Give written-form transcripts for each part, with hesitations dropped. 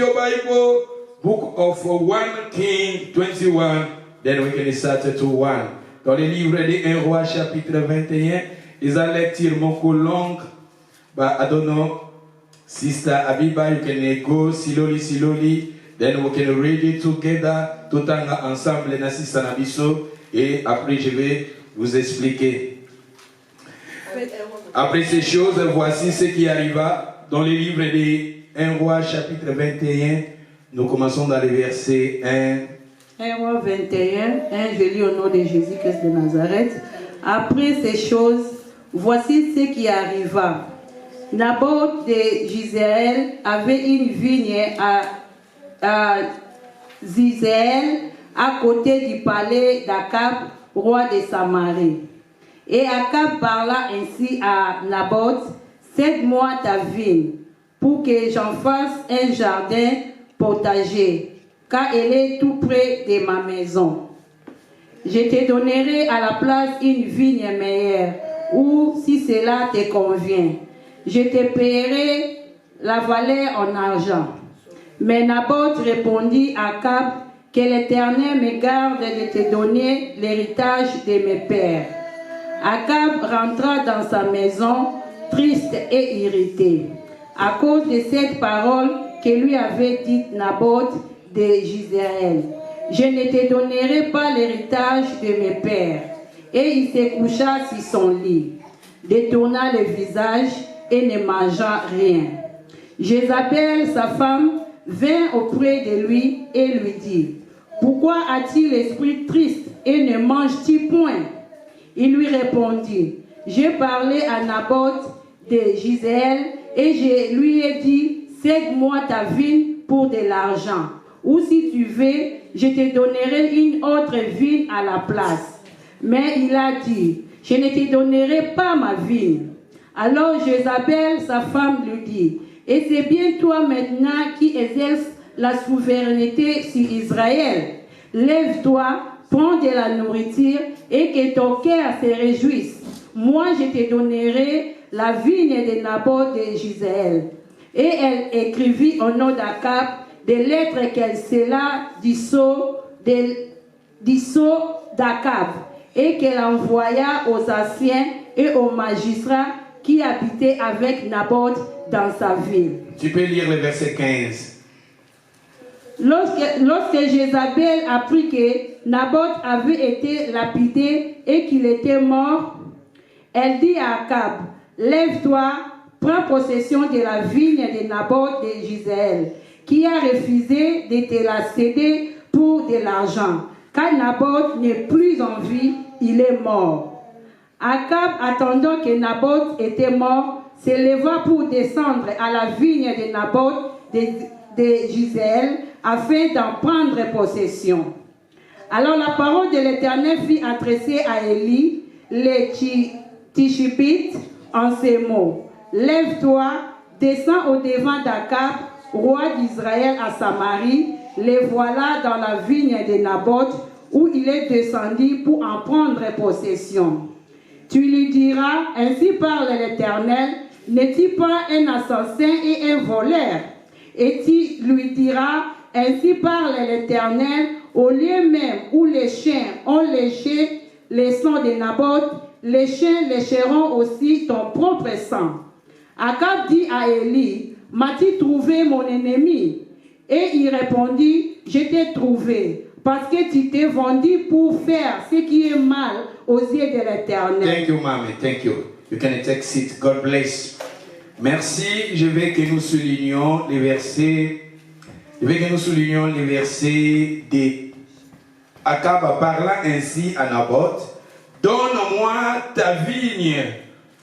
your Bible, book of 1 King 21, then we can start to 1. Dans le livre de 1 Roi chapitre 21, ils ont lecture mon longue, bah adono, sister Abiba, you can go slowly, then we can read it together, tout ensemble, na sister Nabiso, et après je vais vous expliquer. Après ces choses, voici ce qui arriva dans le livre de 1 Roi chapitre 21. Nous commençons dans le verset 1. 1 Roi 21, je lis au nom de Jésus-Christ de Nazareth. Après ces choses, voici ce qui arriva. Naboth de Jizréel avait une vigne à Jizréel, à côté du palais d'Akab, roi de Samarie. Et Akab parla ainsi à Naboth, cède-moi ta vigne, pour que j'en fasse un jardin potager, car elle est tout près de ma maison. Je te donnerai à la place une vigne meilleure, ou si cela te convient, je te paierai la valeur en argent. Mais Naboth répondit à Akab, que l'Éternel me garde de te donner l'héritage de mes pères. Akab rentra dans sa maison, triste et irrité, à cause de cette parole que lui avait dite Naboth de Jizréel. Je ne te donnerai pas l'héritage de mes pères. Et il se coucha sur son lit, détourna le visage et ne mangea rien. Jézabel, sa femme, vint auprès de lui et lui dit, pourquoi as-tu l'esprit triste et ne manges-tu point? Il lui répondit, j'ai parlé à Naboth de Jizréel et je lui ai dit, cède-moi ta vigne pour de l'argent. Ou si tu veux, je te donnerai une autre vigne à la place. Mais il a dit, je ne te donnerai pas ma vigne. Alors Jézabel, sa femme, lui dit, et c'est bien toi maintenant qui exerces la souveraineté sur Israël. Lève-toi, prends de la nourriture et que ton cœur se réjouisse. Moi, je te donnerai la vigne de Naboth de Jizréel. Et elle écrivit au nom d'Akab des lettres qu'elle scella du sceau d'Akab et qu'elle envoya aux anciens et aux magistrats qui habitaient avec Naboth dans sa ville. Tu peux lire le verset 15. Lorsque Jézabel apprit que Naboth avait été lapidé et qu'il était mort, elle dit à Akab, lève-toi, prends possession de la vigne de Naboth de Jizréel, qui a refusé de te la céder pour de l'argent, car Naboth n'est plus en vie, il est mort. Akab, attendant que Naboth était mort, se leva pour descendre à la vigne de Naboth de Jizréel, afin d'en prendre possession. Alors la parole de l'Éternel fut adressée à Élie, le Tishbite, en ces mots. Lève-toi, descends au-devant d'Akab, roi d'Israël à Samarie, les voilà dans la vigne de Naboth, où il est descendu pour en prendre possession. Tu lui diras, ainsi parle l'Éternel, n'es-tu pas un assassin et un voleur? Et tu lui diras, ainsi parle l'Éternel, au lieu même où les chiens ont léché les sangs de Naboth, les chiens lécheront aussi ton propre sang. Akab dit à Élie, m'as-tu trouvé mon ennemi? Et il répondit, je t'ai trouvé, parce que tu t'es vendu pour faire ce qui est mal aux yeux de l'Éternel. Thank you, mommy. Thank you. You can take seat. God bless. Merci. Je veux que nous soulignions les versets. Je veux que nous soulignions les versets de Akab parlant ainsi à Naboth. Donne-moi ta vigne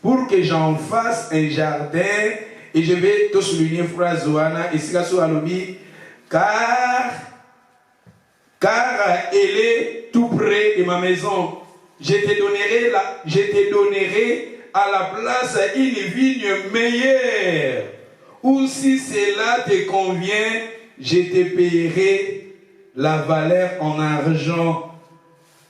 pour que j'en fasse un jardin. Et je vais te souligner phrase Zoana et Sikaso Alobi, car elle est tout près de ma maison. Je te donnerai à la place une vigne meilleure. Ou si cela te convient, je te paierai la valeur en argent.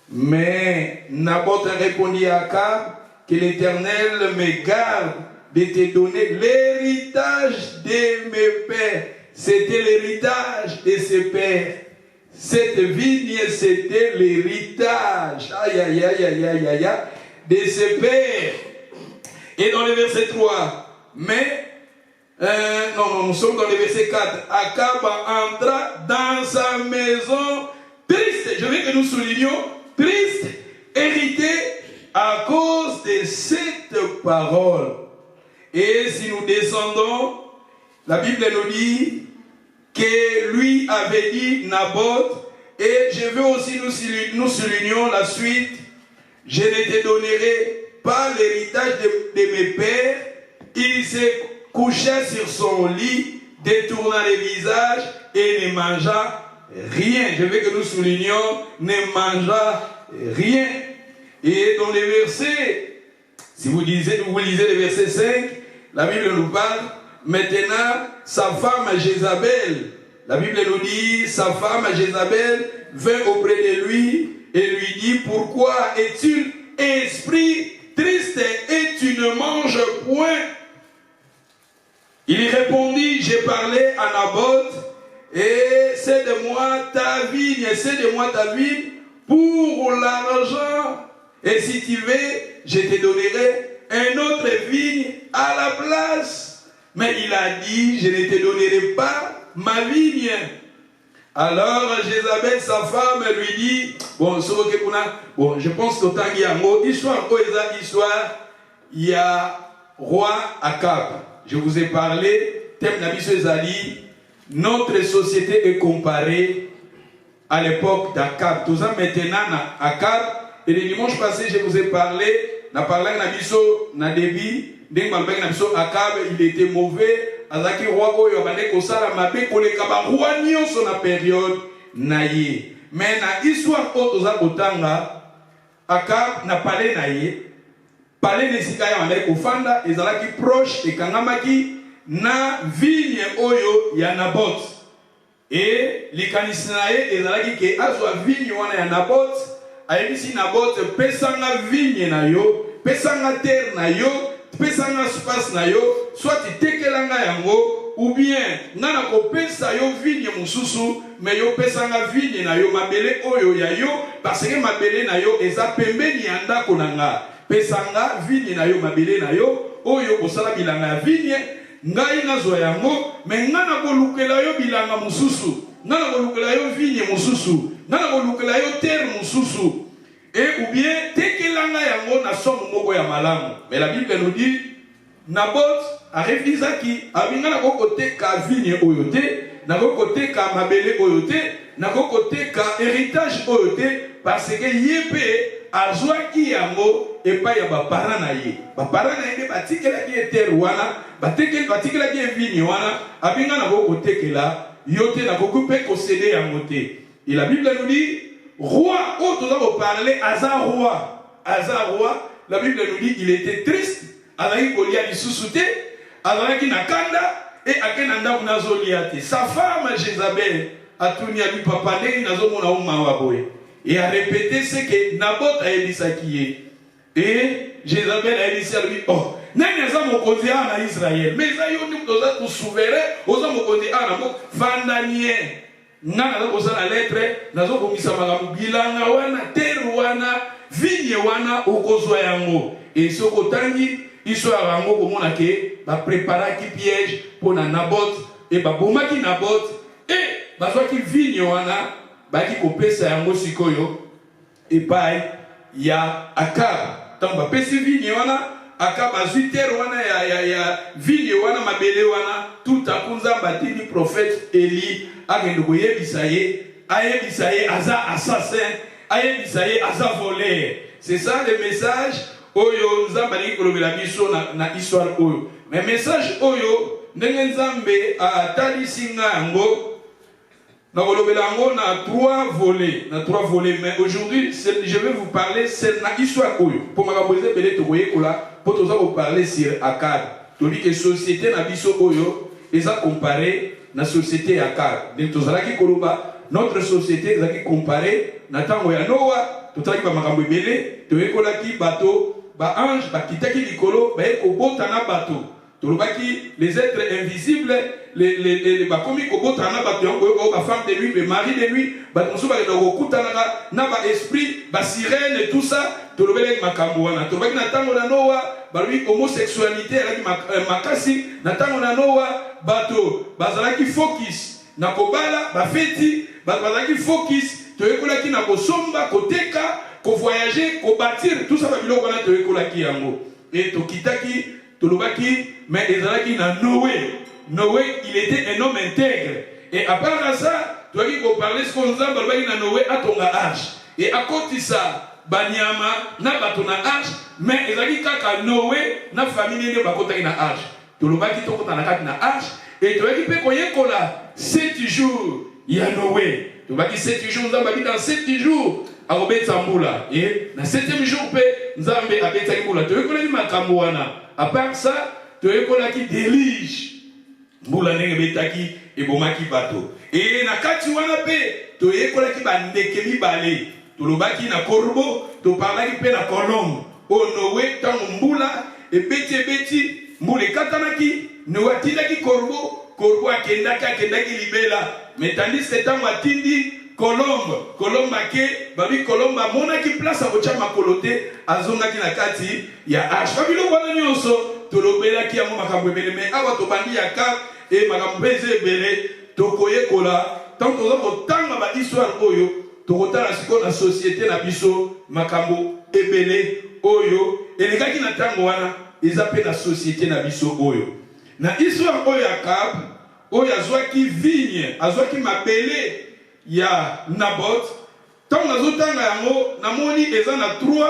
Mais Naboth répondit à Akab, que l'Éternel me garde de te donner l'héritage de mes pères. c'était l'héritage de ses pères. Cette vigne, c'était l'héritage, aïe, aïe, aïe, aïe, aïe, aïe, aïe, de ses pères. Et dans le verset 3, nous sommes dans le verset 4. Akab entra dans sa maison triste. Je veux que nous soulignions triste, hérité à cause de cette parole. Et si nous descendons, la Bible nous dit que lui avait dit Naboth, et je veux aussi nous soulignons la suite. Je ne te donnerai pas l'héritage de mes pères. Il s'est couché sur son lit, détourna le visage et ne mangea rien. Je veux que nous soulignions, ne mangea rien. Et dans les versets, si vous lisez le verset 5, la Bible nous parle, maintenant sa femme Jézabel, la Bible nous dit, sa femme Jézabel vint auprès de lui et lui dit, pourquoi es-tu esprit triste et tu ne manges point? Il répondit, j'ai parlé à Naboth, et c'est de moi ta vigne pour l'argent. Et si tu veux, je te donnerai un autre vigne à la place. Mais il a dit, je ne te donnerai pas ma vigne. Alors Jézabel, sa femme, lui dit, je pense que tangi yango, histoire, il y a roi Akab. Je vous ai parlé, thème Nabiso Ezali, notre société est comparée à l'époque d'Akab. Tout ça maintenant, Akab, et le dimanche passé, je vous ai parlé, Nabiso, Nadebi, Nabiso Akab, il était mauvais. Azaki roi oyo bande kosala mabe koleka ba roi nyonso na période naye. Mais na histoire oyo toza kotanga, Akab na palais naye, palais nesika ya bande kofanda ezalaki proche ekangamaki na vigne oyo ya Naboth. Et likanisi na ye ezalaki ke azwa vigne wana ya Naboth, ayebisi Naboth pesanga vigne na yo, pesanga terre na yo, pesanga espace na yo, soit tekelanga yango ou bien nana ko pesa yo vigne mususu, mais yo pesanga vigne na yo mabele oyo ya yo, parce que mabele na yo eza pembeni ya ndako nanga. Pesanga vigne na yo mabele na yo oyo kosala bilanga ya vigne, ngai nazwa yango, mais ngana ko lukela yo bilanga mususu, ngana ko lukela yo vigne mususu, ngana ko lukela yo terre mususu. Et ou bien, tekelanga yango na somme moko ya malamu. Mais la Bible nous dit, Naboth a refusaki, abinga na kote ka vigne oyote, na kote ka mabele oyote, na kote ka héritage oyote, parce que yebe azwaki yango epa ya bapara na ye. Bapara na ye batikela ki terre wana, batikela ki vigne wana, abinga na kote kela, yote na kokupe kosede yango te. Et la Bible nous dit, roi, oh, nous avons parlé, Asa roi, la Bible nous dit qu'il était triste, Azaki Kolia di Susute, Azaki Nakanda, et Akenanda Unazoliate. Sa femme Jézabel a tourné à lui papa, et a répété ce que Naboth a dit ça qui est. Et Jézabel a dit ça lui, oh, Nanyasa Mokozi en Israël, mais ça y est, nous sommes souverains, nous sommes Mokozi en Vandanier. Nana la lettre nazo komisa makambo bilanga wana terre wana vigne wana okozwa yango et soko tangi histoire yango komona ke ba préparaki piège pour Naboth et ba bomaki Naboth et bazwaki vigne wana baki kopesa yango sikoyo et pai ya Akab tant ba pesi vigne wana Akab azwi terre wana ya vigne wana mabele wana tout akunza batini prophète Eli agendo boyebisaye ayebisaye aza assassin ayebisaye aza voleur. C'est ça le message oyo nzamba li kolobela biso na histoire oyo. Mais message oyo ndenge nzambe atalisi yango na kolobela yango na trois volets. Mais aujourd'hui je vais vous parler c'est na histoire oyo pour makaboze pele to koyekola pour toza ko parler sur Akab. To dit que société na biso oyo eza comparé na société ya Akab. Donc tozalaki koloba notre société ezaki comparé na tango ya Noa, totaki ba makambo ebele, toyekolaki bato, ba ange bakitaki likolo, ba ekobota na bato. les êtres invisibles, les bakomi kobotana ba femme de nuit, les maris de nuit, ba musu ba kokutana na ba esprit, ba sirène et tout ça, tolobele makambo wana. Tolobaki na tango na Noa, ba lui homosexualité ala makasi, na tango na Noa, bato bazalaki focus na kobala, ba feti, bazalaki focus, toyekolaki na kosomba, koteka, ko voyager, ko bâtir, tout ça ba biloko na toyekolaki yango. Et tokitaki Tolobaki, mais Ezalaki na Noé. Noé, il était un homme intègre. Et à part ça, tu as dit qu'on parlait ce qu'on a na Noé à ton arche. Et à côté ça, Banyama, na batona arche, mais Ezalaki kaka Noé, na famille ne bakota na arche. Tolobaki to kota na kat na arche. Et tu as dit pe koye kola 7 jours, il y a Noé. Tolobaki 7 jours, nous avons dans 7 jours. Et dans le 7e jour, nous avons abetaki mbula. Tu as dit makambo wana. À part ça, tu as dit délige. Mbula nenge betaki et bomaki bato. Et na kati wana pe, tu as dit bandeke mibale. Tu lobaki na corbeau, tu parlaki pe na colombe. O Noé tango mbula et beti mbule katanaki, Noé atindaki corbeau akendaki libela. Mais tandis que tango atindi Colombe ake babi Colombe monaki place a bocha makolote azongaki na kati ya arche babilo wana nyonso tolobelaki yango makambo ebele mais awa tobandi ya kap et makambo peze ebele tokoyekola tant toza kotanga ba histoire oyo tokotala siko na société na biso makambo ebele oyo elekaki na tango wana eza pe na société na biso oyo na histoire oyo ya kap oyo azwaki vigne azwaki mabele ya Nabot, tant nazotanga yango namoni eza na 3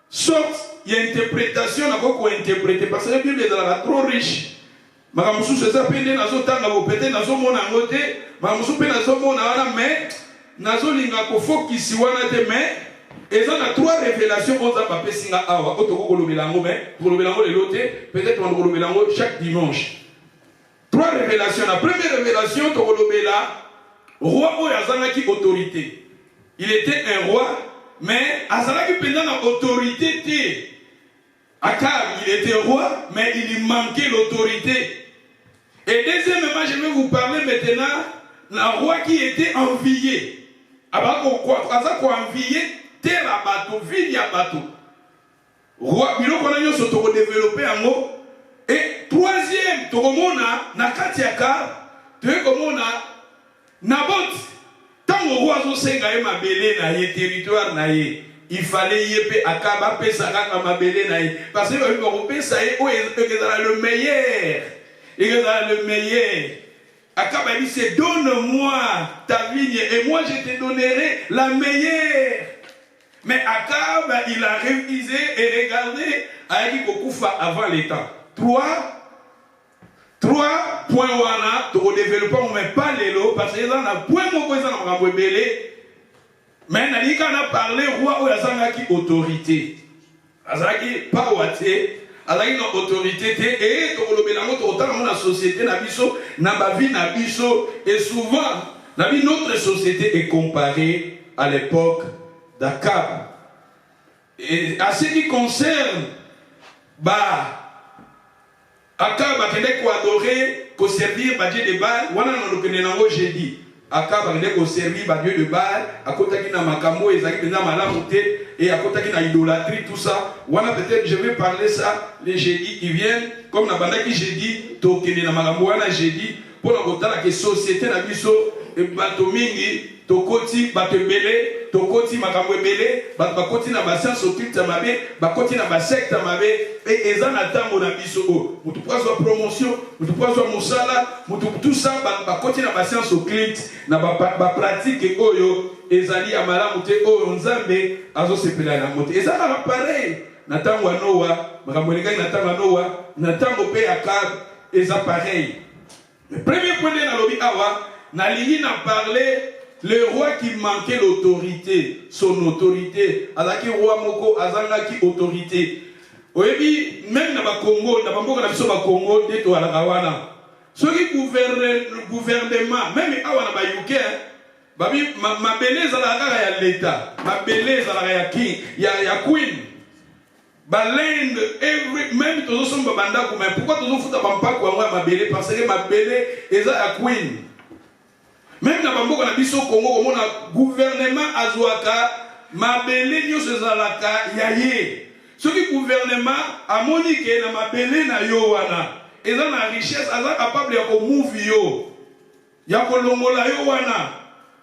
sortes d'interprétation na koko interpréter parce que la Bible est trop riche. Makamusu seza pende nazotanga bo peut-être nazomona yango te, makamusu pe nazomona wana mais nazolinga ko focus wana te mais eza na 3 révélations oza ba pesinga awa otoko kolobela yango mais kolobela yango lelo te, peut-être on kolobela yango chaque dimanche. 3 révélations. La première révélation to kolobela roi Azanaki autorité. Il était un roi, mais Azanaki pendant autorité. Akab, il était roi, mais il manquait l'autorité. Et deuxièmement, je vais vous parler maintenant d'un roi qui était envié. Azako envié, terre à bateau, ville à bateau. Roi, il a se développer en mot. Et troisième, tu remona, Nakati Akab, tu remona. Nabot, tant que le roi a mabele na ye territoire na ye, il fallait yépe akaba pesa kaka mabele na ye parce que le pesa ye o est le meilleur. Il est le meilleur. Akaba dit c'est donne-moi ta vigne et moi je te donnerai la meilleure. Mais Akab il a révisé et regardé avec Kokufa avant les temps. 3 points wana to développer mais pas les lots parce que dans un point moko ça na makambo ebele mais nalika na parler roi o yazangaki autorité azaki pas wate azaki na autorité te et to kolobela ngo to tala na société na biso na ba vie na biso et souvent la vie notre société est comparée à l'époque d'Akab et à ce qui concerne Akab akende ko adorer, ko servir ba Dieu de Baal, wana na lokene nango jeudi. Akab akende ko servir ba Dieu de Baal, akotaki na makambo ezaki pena malamu te et akotaki na idolâtrie tout ça. Wana peut-être je vais parler ça les jeudis qui viennent comme na bandaki jeudi to kende na makambo wana jeudi pour na kotala ke société na biso e bato mingi to koti bato ebele to koti makambo ebele bato bakoti na ba science occulte mabe bakoti na ba secte mabe et eza na tango na biso o mutu prazwa promotion mutu prazwa mosala mutu tout ça bakoti na ba science occulte na ba pratique oyo ezali ya malamu te oyo nzambe azosepela na mote eza na pareil na tango ya Noa makambo elengai na tango ya Noa na tango pe ya Akab eza pareil. Le premier point de la lobby awa nalingi na parler le roi qui manquait l'autorité, son autorité, azaki roi moko azangaki autorité. Oyebi même na ba Congo, na bamboka na biso ba Congo de to ala kawana. Soki gouvernement, même awa na ba UK, babi mabele za la ya l'état, mabele za la ya king, ya queen. Balende, même tous sont babanda comme pourquoi tous foutent pas quoi ma belle parce que ma belle est à Queen. Même na bambo na biso Congo comme on gouvernement azwaka ma belle nyo sezalaka yaye. Ce qui gouvernement a monique na ma belle na yo wana. Eza na richesse aza capable ya ko move yo. Ya ko longola yo wana.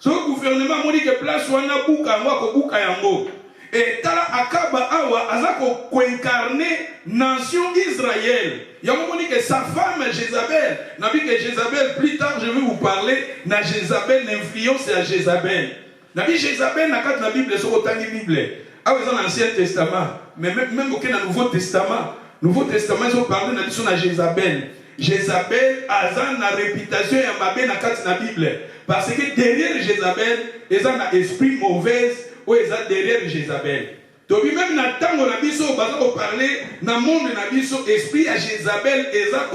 Ce gouvernement monique place wana buka ngo ko buka yango. Et tala akaba awa azako co-incarner nation Israël. Il y a un moment que sa femme Jézabel, n'a vu que Jézabel, plus tard je vais vous parler, na Jézabel, l'influence à Jézabel. N'a vu Jézabel, n'a pas de la Bible, sur autant de Bible. Ah oui, dans l'Ancien Testament, mais même aucun dans le Nouveau Testament. Nouveau Testament, ils ont parlé de la Jézabel. Jézabel a une réputation et mabé dans la Bible. Parce que derrière Jézabel, ils ont un esprit mauvais. Où est derrière Jézabel? Donc même dans le temps où on parler dans le monde de esprit à Jézabel et ça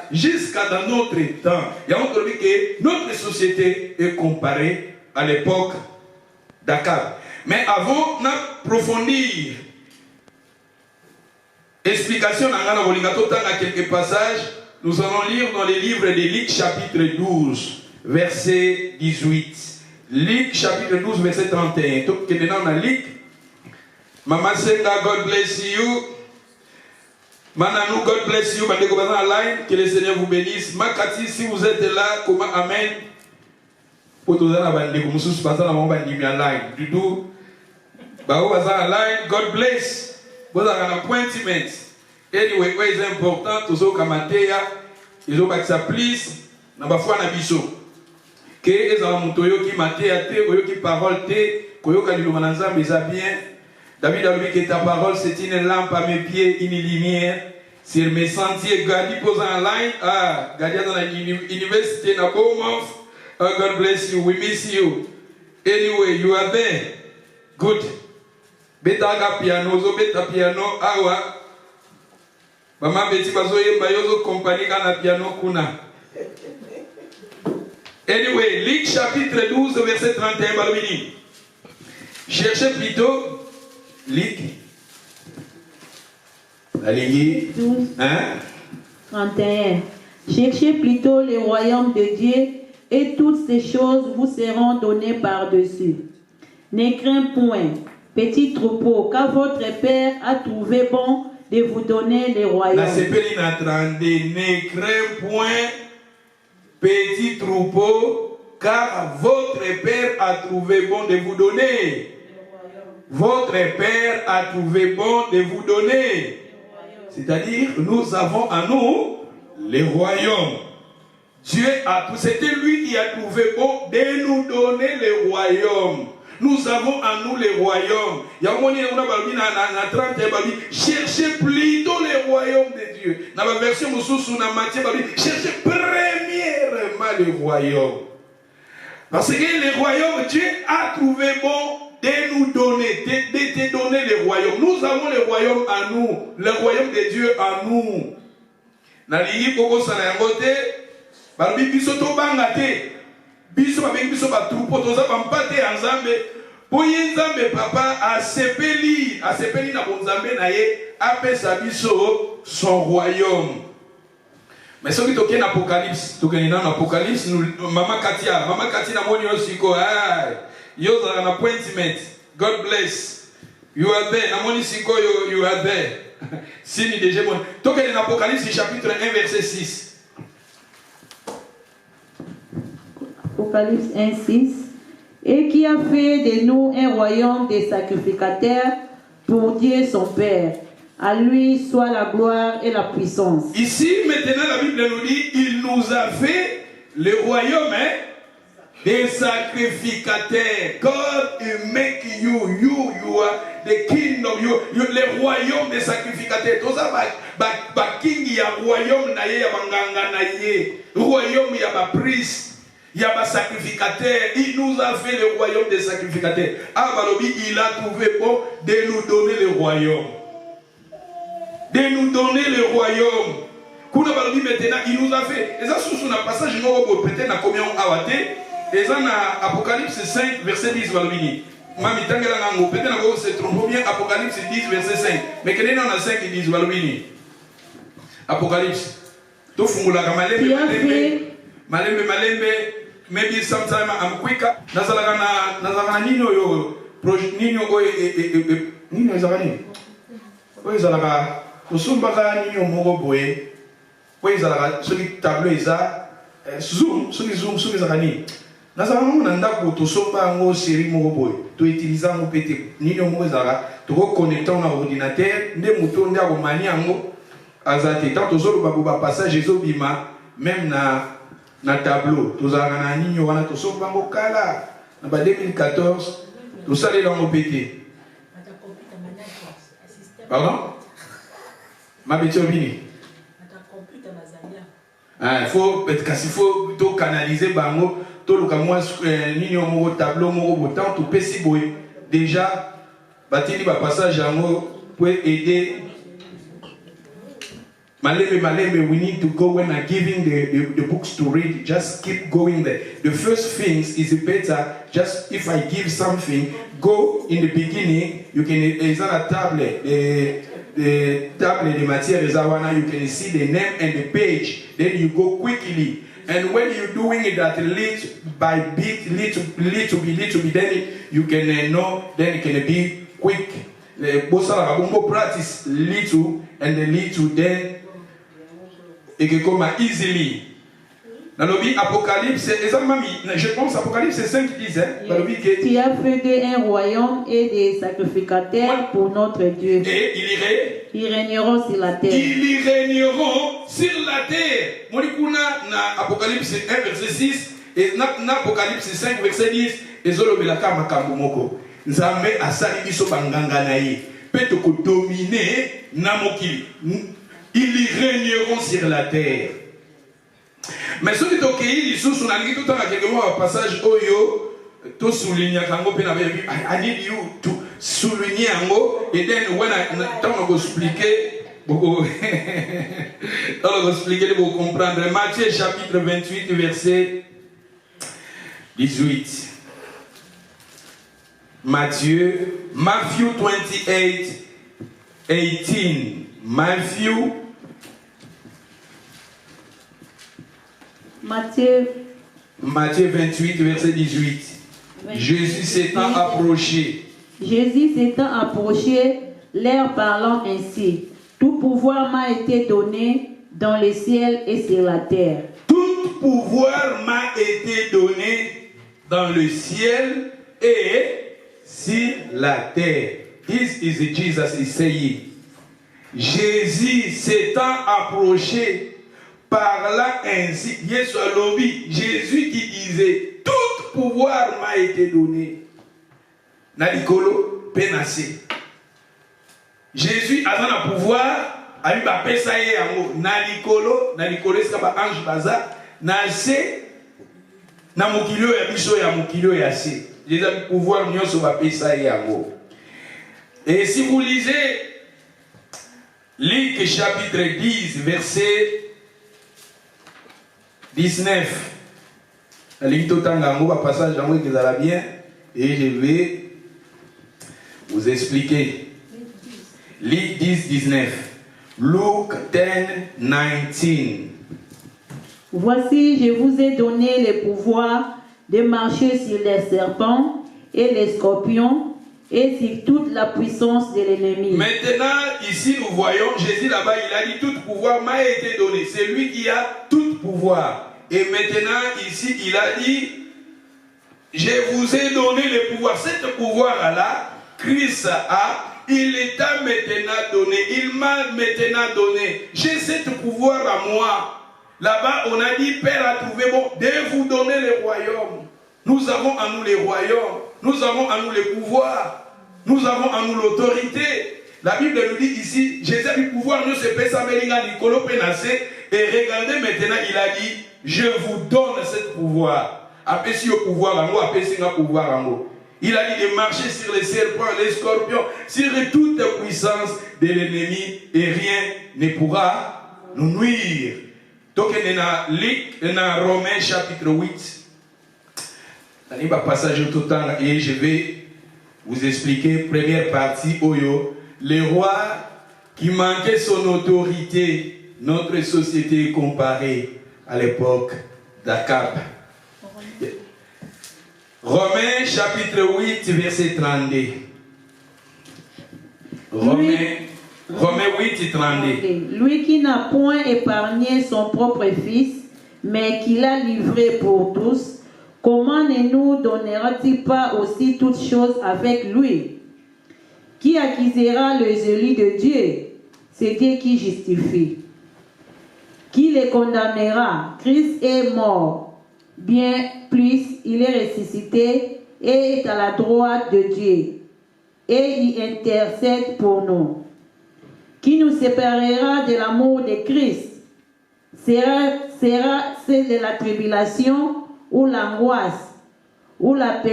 jusqu'à dans notre temps. Il y a encore dit que notre société est comparée à l'époque d'Akab. Mais avant d'approfondir explication dans quelques passages, nous allons lire dans les livres de Luc chapitre 12, verset 18. Luc chapitre 12 verset 31. Donc que maintenant on a Luc. Maman Senga, God bless you. Mananou, God bless you. Bandeko bazan online, que le Seigneur vous bénisse. Makati, si vous êtes là, comment amen. Pour tous les bandeko musus bazan la mamba ni online. Du tout. Bao bazan online, God bless. Vous avez un appointment. Anyway, quoi est important, tous ceux qui amateya, ils ont pas ça please. Na bafwa na biso. Que les amontouyo qui maté à te, qui parole te, koyoka lilumananza mais ça bien. David a dit que ta parole c'est une lampe à mes pieds, une lumière. Sur mes sentiers, Gadi pose en ligne. Ah, Gadi dans l'université na Bournemouth. Oh, God bless you, we miss you. Anyway, you are there. Good. Beta piano, zo beta piano, awa. Mama beti bazoye bayozo compagnie kana piano kuna. Anyway, Luc chapitre 12, verset 31, Balbini. Cherchez plutôt Luc. La ligne 12, hein? 31. Cherchez plutôt le royaume de Dieu et toutes ces choses vous seront données par-dessus. Ne crains point, petit troupeau, car votre Père a trouvé bon de vous donner le royaume. Ne crains point, petit troupeau, car votre Père a trouvé bon de vous donner. Votre Père a trouvé bon de vous donner. C'est-à-dire, nous avons à nous les royaumes. Dieu a tout. C'était lui qui a trouvé bon de nous donner les royaumes. Nous avons à nous les royaumes. Cherchez plutôt les royaumes de Dieu. Dans la version cherchez premièrement les royaumes. Parce que les royaumes, Dieu a trouvé bon de nous donner, de te donner les royaumes. Nous avons les royaumes à nous, le royaume de Dieu à nous. Naligi koko sana yangote, balbi biso to bangate, biso babeng biso ba troupeau toza bampate ensemble. Poye nzambe papa a sepeli na bonzambe na ye apesa biso son royaume. Mais ce qui toke na Apocalypse, toke na Apocalypse, maman Katia na moni osiko, yo za na appointment. God bless. You are there. Na moni siko you are there. Sini déjà mon. Toke na Apocalypse chapitre 1 verset 6. Apocalypse 1 6. Et qui a fait de nous un royaume des sacrificateurs pour Dieu son Père. À lui soit la gloire et la puissance. Ici, maintenant, la Bible nous dit, il nous a fait le royaume des sacrificateurs. God will make you are the kingdom, you le royaume des sacrificateurs. Tout ça, king ya royaume na ye ya banganga na ye, royaume ya ba priest. Il y a un sacrificateur, il nous a fait le royaume des sacrificateurs. Balobi, il a trouvé bon de nous donner le royaume. De nous donner le royaume. Kuna Balobi maintenant, il nous a fait. Et ça, sous un passage, nous avons peut-être combien on a waté. Et ça, dans Apocalypse 5, verset 10, Balobi. Mami tangela nango peut-être nango se trompe bien Apocalypse 10 verset 5. Mais quel est dans 5 qui dit balobini. Apocalypse. To fungula kama malembe maybe sometime I'm quicker. Nazalaka nini yo projet nini yo nini ezalaka. Oyo ezalaka tosumbaka nini yo moko boye. Oyo ezalaka soki tableau eza zoom soki ezalaka nini. Nazalaka mona ndako tosomba yango série moko boye. To utiliser yango pete nini yo moko ezalaka to connecter na ordinateur nde moto nde akomani yango azate tant tozoloba ba passage ezobima même na tableau tozalaka na nini wana tosomba yango kala na ba 2014 tosalela yango pete. Pardon? Ma betiobini. Il faut to canaliser bango to luka moi nini mo tableau mo botan to pesi boy déjà batili ba passage yango pour aider malembe we need to go when I'm giving the books to read. Just keep going there. The first things is better. Just if I give something, go in the beginning. You can is on a tablet. The tablet, the material is now. You can see the name and the page. Then you go quickly. And when you're doing it that little by bit, little bit, then you can know. Then it can be quick. Practice little and the little then. Et que comme easily. Dans le livre Apocalypse, je pense Apocalypse 5 qui disait, tu as fait un royaume et des sacrificateurs pour notre Dieu. Et ils régneront sur la terre. Ils régneront sur la terre. Monikuna na Apocalypse 1 verset 6 et na Apocalypse 5 verset 10 ezolobelaka makambo moko. Nzambe asali biso banganga na ye. Peut ko dominer na mokili. Ils régneront sur la terre. Mais ce qui est ok, ils sont sur la ligne tout le temps à quelques mois, passage Oyo, tout souligné, I need you to souligner en haut, et then when on va expliquer, on va expliquer pour comprendre. Matthieu chapitre 28, verset 18. Matthew 28, 18. Matthieu 28, verset 18. Jésus s'étant approché. Jésus s'étant approché, leur parlant ainsi. Tout pouvoir m'a été donné dans le ciel et sur la terre. Tout pouvoir m'a été donné dans le ciel et sur la terre. This is Jesus is saying. Jésus s'étant approché. Parlant ainsi, Jésus qui disait, tout pouvoir m'a été donné. Nalikolo penasé. Jésus a un pouvoir, a eu un pesaye yango. Nalikolo c'est comme ange baza. Nase, na mokilio ya biso ya mokilio ya se. Jésus a un pouvoir, nous sommes pesaye yango. Et si vous lisez Luc chapitre 10, verset 19. La ligne totale, on va passer à bien et je vais vous expliquer. Luc 10, 19. Luke 10, 19. Voici, je vous ai donné le pouvoir de marcher sur les serpents et les scorpions et sur toute la puissance de l'ennemi. Maintenant, ici, nous voyons Jésus là-bas, il a dit tout pouvoir m'a été donné. C'est lui qui a tout pouvoir. Et maintenant, ici, il a dit, je vous ai donné le pouvoir. Ce pouvoir-là, Christ a, il est maintenant donné. Il m'a maintenant donné. J'ai ce pouvoir à moi. Là-bas, on a dit, Père a trouvé bon de vous donner le royaume. Nous avons en nous les royaumes. Nous avons en nous le pouvoir. Nous avons en nous l'autorité. La Bible nous dit ici, Jésus a du pouvoir, nous se pèsons Nicolo Pénacé. Et regardez maintenant, il a dit, je vous donne ce pouvoir. Après, si au pouvoir en moi, après, si au pouvoir en moi. Il a dit de marcher sur les serpents, les scorpions, sur toute puissance de l'ennemi, et rien ne pourra nous nuire. Donc, dans Romains chapitre 8, il y a un passage tout le temps, et je vais vous expliquer, première partie, Oyo, le roi qui manquait son autorité, notre société comparée à l'époque d'Akab. Romains chapitre 8, verset 32. Romains 8, 32. Lui qui n'a point épargné son propre fils, mais qui l'a livré pour tous, comment ne nous donnera-t-il pas aussi toutes choses avec lui? Qui accusera les élus de Dieu? C'est Dieu qui justifie. Qui les condamnera? Christ est mort. Bien plus, il est ressuscité et est à la droite de Dieu. Et il intercède pour nous. Qui nous séparera de l'amour de Christ? Sera-ce de la tribulation ou l'angoisse, ou la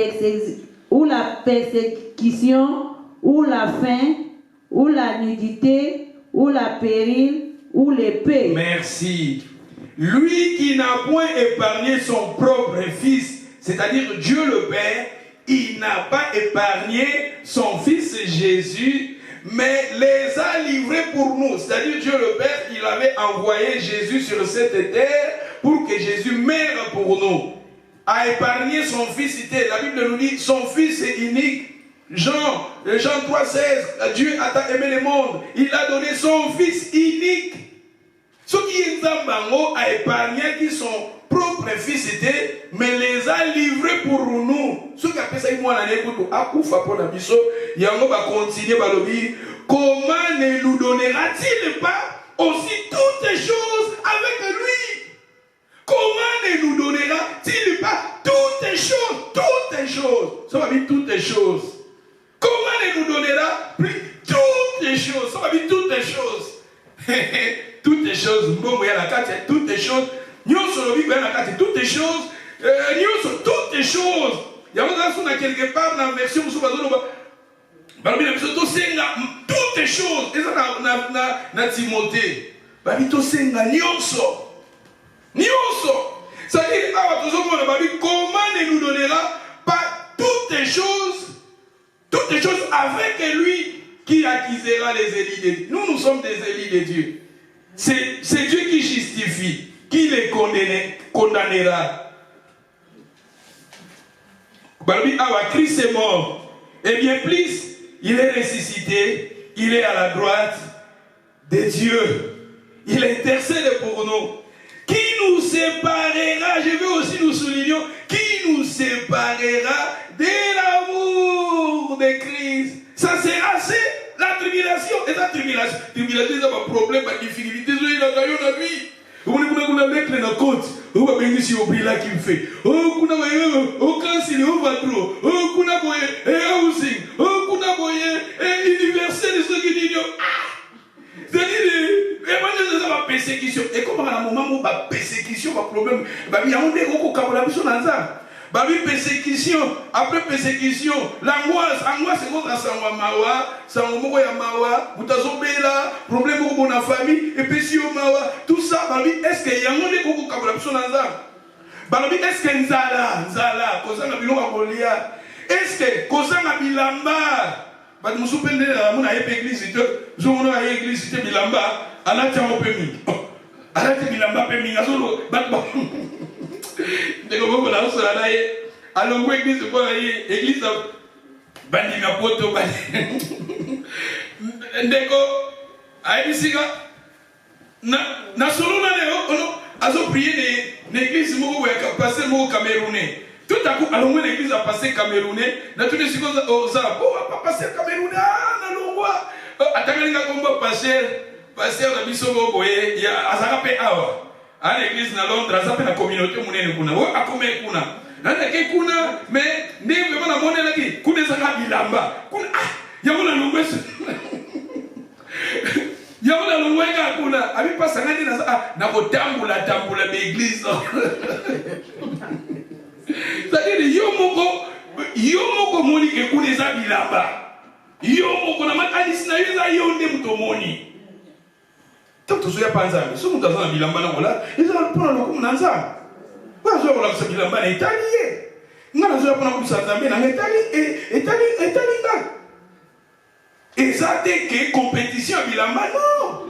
persécution, ou la faim, ou la nudité, ou la péril, ou l'épée. Merci. Lui qui n'a point épargné son propre fils, c'est-à-dire Dieu le Père, il n'a pas épargné son fils Jésus, mais les a livrés pour nous. C'est-à-dire Dieu le Père, il avait envoyé Jésus sur cette terre pour que Jésus meure pour nous. A épargné son fils, la Bible nous dit, son fils est unique. Jean 3,16, Dieu a tant aimé le monde, il a donné son fils unique. Ce qui est Zambango a épargné qui son propre fils était, mais les a livrés pour nous. Ce qui a fait ça, il m'a dit, il va continuer à le dire. Comment ne nous donnera-t-il pas aussi toutes les choses avec lui? Comment ne nous donnera-t-il pas toutes les choses? Toutes les choses. Ça va dire toutes les choses. Comment ne nous donnera plus toutes les choses? Ça va dire toutes les choses. Toutes les choses. Toutes les choses. Toutes les choses. Toutes les choses. Il y a quelque part dans la version toutes les choses. Et ça na Timothée. C'est-à-dire, comment ne nous donnera pas toutes les choses avec lui qui accusera les élus de Dieu. Nous sommes des élus de Dieu. C'est Dieu qui justifie, qui les condamnera. Christ est mort. Et bien plus, il est ressuscité, il est à la droite de Dieu. Il intercède pour nous. Qui nous séparera, je veux aussi nous souligner, qui nous séparera de l'amour de Christ? Ça sera la tribulation. Et la tribulation, c'est un problème, une difficulté, c'est la vie. Vous voulez mettre la côte, vous va venir sur le là qui me fait. Oh, kuna boye, oh, cancel, oh, patron, oh, kuna boye, eh, housing, oh, kuna boye, eh, universel, ce qui dit, c'est-à-dire, c'est la persécution. Et comme à un moment où la persécution, le problème, il y a un des gros collaborations dans ça. Persécution, après persécution, l'angoisse, c'est quoi ça? Mawa, Boutazobela, problème au la famille, et puis si Mawa, tout ça, est-ce qu'il y a un des gros collaborations dans ça? Est-ce que Nzala, Kozana Biloma, est-ce que Kozana Bilamba, je me souviens de l'église, je me souviens de l'église, Bilamba, à la tienne au pémi. À la tienne Bilamba, pémi, à solo, de comment on a cela d'ailleurs, alors où église quoi église bandi na poto bandi ndeko aibisika na solo na leo ono azo prier l'église moko ya passer moko camerounais tout à coup alors où l'église a passé camerounais na tous les secondes oza pas passer camerounais na longwa atalinga komba passer na biso boye ya azaka pe awa à l'église na Londres, ça fait la communauté monene kuna. Ouais, à combien kuna? Nanda ke kuna, mais ne vraiment la monnaie là qui kuna ça bilamba. Kuna ya mona longwe. Ya mona longwe ka kuna. Abi pas sangani na ko tambula l'église. C'est-à-dire yo moko moni ke kuna za bilamba. Yo moko na makanisi na yo za yo nde mutomoni. Tant que tu as pas ensemble, si nous avons un bilamba, ils ont pour le coup, nous avons. Pas sur la bilamba italien. Nga nazoya pona kusa Nzambe na etali nga. Eza te ke compétition ya bilamba non.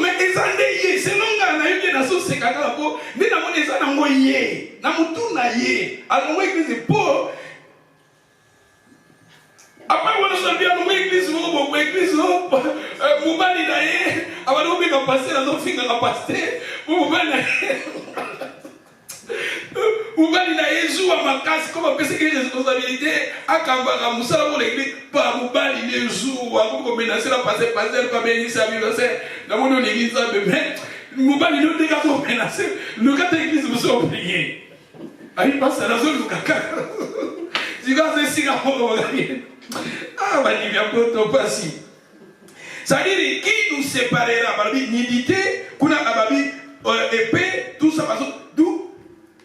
Mais eza nde ye selon nga na yoki na so sekaka po nde na mona eza nango ye na mutu na ye alongo église po apa wana so bien alongo église mo bo église mobali na ye abana obika passer na zo finga ka passer mobali na ye mobali na ye joua makasi comme apesi ke responsabilité akambaka musala pour l'église pa mobali ne joua ko menacer la passer pa bénissa bi passer na mono l'église ça bébé mobali ne deka ko menacer le cas de l'église vous sont prier ayi passa na zo lukaka siga c'est siga mo ah bali bien poto passi ça dit qui nous séparera babi nidité kuna ababi épée tout ça parce d'où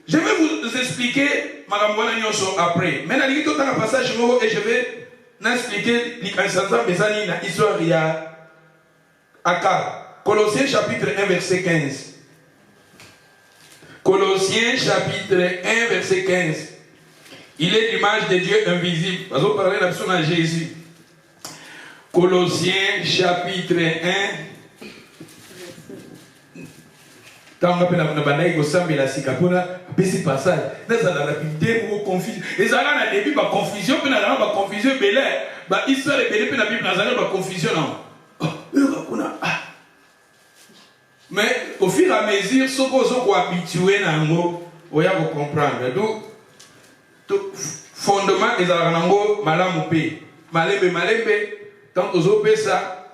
je vais vous expliquer Magamboana Nyonso après. Maintenant, il y a un passage et je vais expliquer l'histoire il y a Aka. Colossiens chapitre 1 verset 15. Colossiens chapitre 1 verset 15. Il est l'image de Dieu invisible. Nous allons parler de Jésus. Colossiens chapitre 1. Quand on appelle la banaï au samedi la sikapona, petit passage. Dans la rapidité ou confusion. Et ça là na début pas confusion, puis na pas confusion belé. Ba histoire belé puis na Bible na pas confusion non. Mais au fur et à mesure, ce qu'on s'est habitué na ngo, on y a comprendre. Donc fondement des aranango malamu pe. Malembe tant ozo pesa,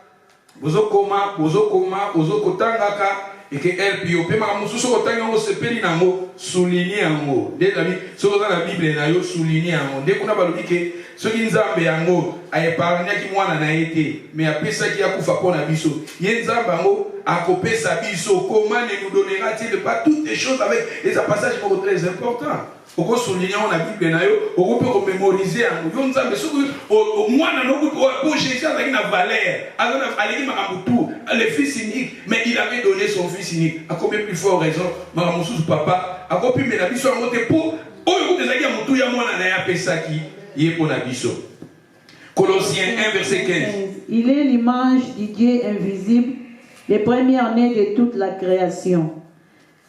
ozo koma, ozo kotangaka. Et que elle puis au paiement mususu otango sepeli nango souligner yango dès la Bible ce que dans la Bible na yo souligner yango dès qu'on a balobi que ce qui nzambe yango a épargné qui mwana na été mais après ça qui a kufa pona biso ye nzambe yango a copé sa biso comment ne nous donnera-t-il pas toutes les choses avec et ça passage pour très important au ko souligner on a Bible na yo au ko peut mémoriser yango yo nzambe ce que mwana no ko Jésus a une valeur alors aleki makambutu le fils unique mais il avait donné son fils unique à combien plus fort raison makamusu papa a combien mais la biso ngote pour oyo ezaki ya mutu ya mwana na ya pesaki yé pour la biso. Colossiens 1 verset 15. Il est l'image du Dieu invisible, le premier-né de toute la création.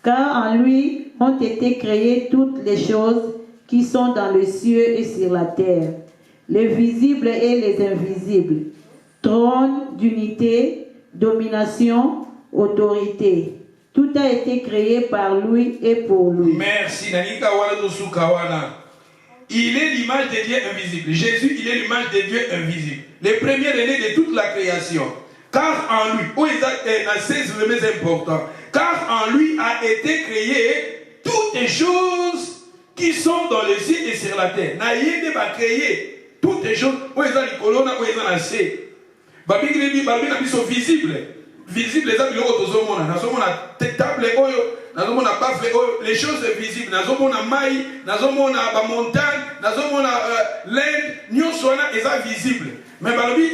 Car en lui ont été créées toutes les choses qui sont dans les cieux et sur la terre, les visibles et les invisibles, trône d'unité, domination, autorité. Tout a été créé par lui et pour lui. Merci. Il est l'image de Dieu invisible. Jésus, il est l'image de Dieu invisible. Le premier-né de toute la création. Car en lui, c'est le plus important. Car en lui a été créé toutes les choses qui sont dans les cieux et sur la terre. Naïe va créer toutes les choses. Où est-ce que les colonnes, où est-ce que les cieux? Babi sont visibles. Visibles, les amis, les choses visibles, maï, montagne, l'aide, nous visible. Mais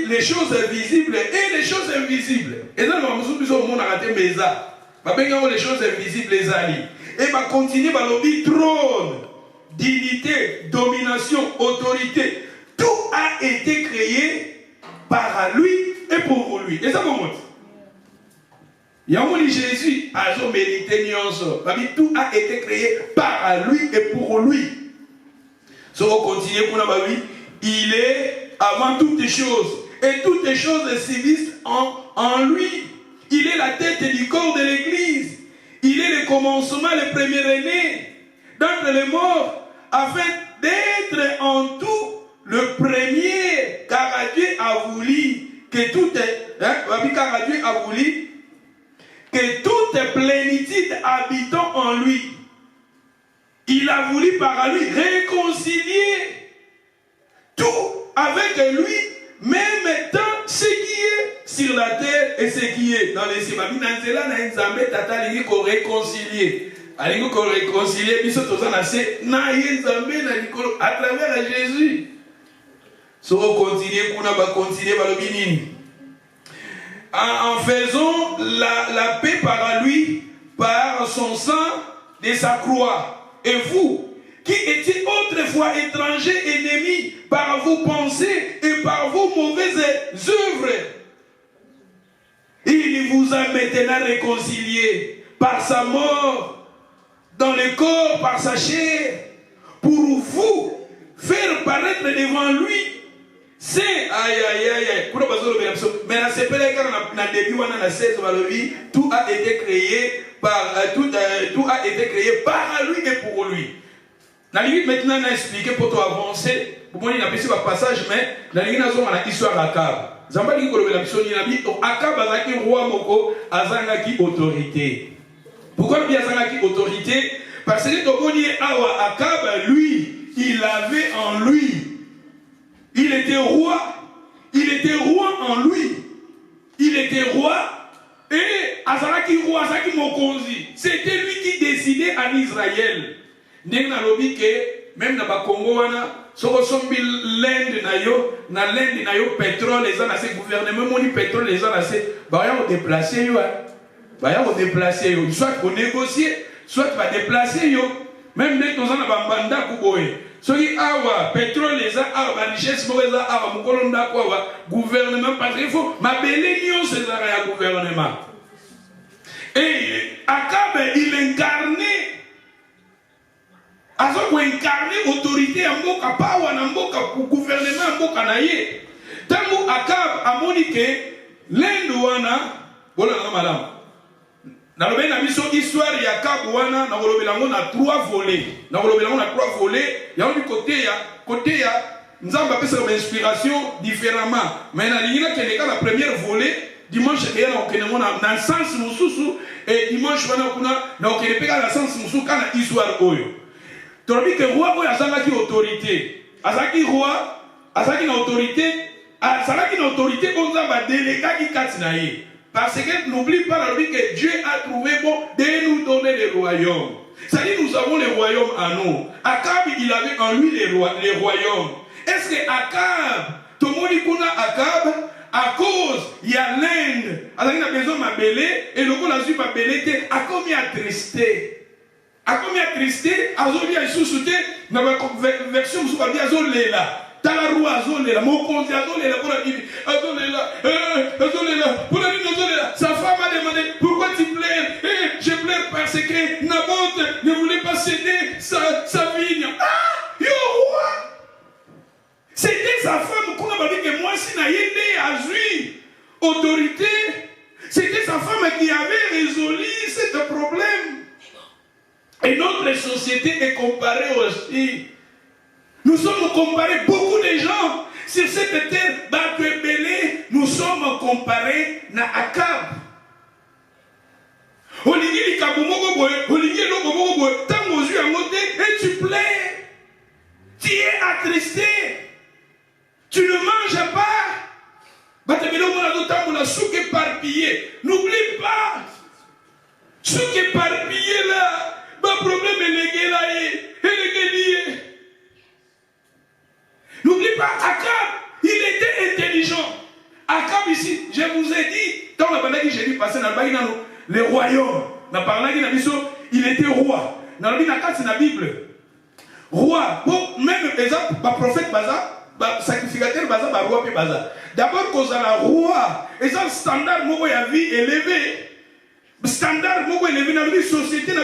les choses visibles et les choses invisibles. Et là, nous avons les choses invisibles, les alliés. Et va continuer par le trône, dignité, domination, autorité. Tout a été créé par lui et pour lui. Et ça commence. Yamoni Jésus a mérité nyonso. Tout a été créé par lui et pour lui. Si on continue pour nous, il est avant toutes les choses. Et toutes les choses subsistent en lui. Il est la tête du corps de l'Église. Il est le commencement, le premier-né d'entre les morts, afin d'être en tout le premier. Car Dieu a voulu que tout est, car Dieu a voulu que toute plénitude habitant en lui. Il a voulu par lui réconcilier tout avec lui, même tant ce qui est sur la terre et ce qui est dans les cieux. Réconcilier. Réconcilier, à travers Jésus. Si on continue, en faisant la paix par lui, par son sang de sa croix. et vous, qui étiez autrefois étrangers, ennemis, par vos pensées et par vos mauvaises œuvres. Il vous a maintenant réconciliés par sa mort, dans le corps, par sa chair, pour vous faire paraître devant lui. C'est mais tout a été créé par lui et pour lui. Maintenant, on a expliqué pour toi avancer. Pour moi, il a passé par passage, mais dans l'histoire d'Akab. Zamba dit que Akab a été roi moko, azangaki autorité. Pourquoi il azangaki autorité? Parce que Akab, lui, il avait en lui. Il était roi en lui. Il était roi et azangaki roi, azangaki mokonzi. C'était lui qui décidait en Israël. Même dans le Congo, si l'Inde pétrole, les gens assez gouvernement, le pétrole, les gens assez, déplacer, soit pour négocier, soit pour déplacer, même dès qu'on a un banda kouboé. Soki awa pétrole les a awa richesse mauvaise awa mukolonda kwa gouvernement parce qu'il faut ma belle union c'est un gouvernement. Et Akab il incarnait Azoko incarné autorité en mboka pawa na mboka gouvernement en mboka na ye. Tango Akab amonike lendo wana bola na malam. Na lobe na biso histoire ya Akab wana na lobe lango na 3 volets. Na lobe lango na 3 volets, ya on côté ya nzamba pesa une inspiration différemment. Mais na lingina keneka la première volet dimanche et na okenemo na sens mususu et dimanche wana kuna na okenepeka na sens mususu kana histoire oyo. Tu as dit que le roi a une autorité. Azaki roi, azaki une autorité, azaki une autorité, on va déléguer qui katinaye. Parce que n'oublie pas que Dieu a trouvé bon de nous donner les royaumes. C'est-à-dire nous avons les royaumes à nous. Akab, il avait en lui les royaumes. Est-ce que Akab, tout le monde dit Akab, à cause, il y a l'Inde, azaki na besoin ma belé, et le coup la suite ma belé, a comme il a tristé. A combien attristé, Azoli a sous-souté, dans la version où on dit Azolela, Talarou Azolela, Mokonzi Azolela, pour la ligne Azolela, sa femme a demandé pourquoi tu pleures? Je pleure parce que Naboth ne voulait pas céder sa vigne. Ah, yo roi! C'était sa femme qu'on a dit que moi, si Naïdé a joué autorité, c'était sa femme qui avait résolu ce problème. Et notre société est comparée aussi. Nous sommes comparés, beaucoup de gens sur cette terre, nous sommes comparés à Akab. Et tu plais. Tu es attristé. Tu ne manges pas. N'oublie pas. Ce qui est éparpillé là. Le problème est là. N'oublie pas, Akab, il était intelligent. Akab ici, je vous ai dit, dans la bande que j'ai dit passer dans les royaumes, il était roi. Dans la Bible, roi, bon, même exemple, le prophète Baza, le sacrificateur Baza, le roi Baza. D'abord, quand on a roi, et ça, standard, moi, il y a vie élevée. Standard mogo élevé dans notre société, dans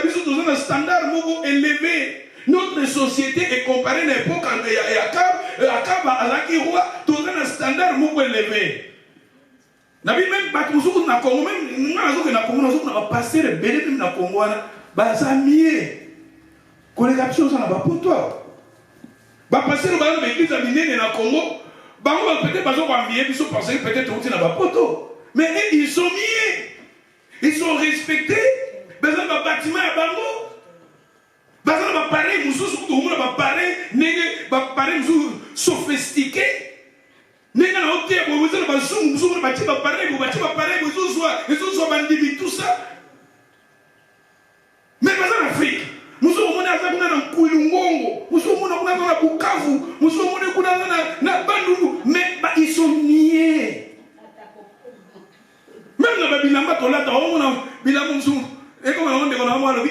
un standard mogo élevé. Notre société est comparée à l'époque Akab Azaki roi, dans un standard mogo élevé. Nabi même Batouzouk na Congo, même na Congo, na passer le bébé même na Congo, bazamier. Collégation ça na ba poto. Ba passer le ballon l'église à Miné na Congo, ba on peut-être pas envier, ils sont pensés peut-être aussi na ba poto. Mais ils sont miés. Ils sont respectés. Besoin d'un bâtiment à Bango. Besoin d'un appareil, appareil sophistiqué. Tout ça. Mais pas en Afrique. Nous sommes en Kouilungongo. Nous sommes en Bukavu. Nous sommes en Bandundu. Mais ils sont niais. Même dans le bilamba, on a bilamba, et comme on dit,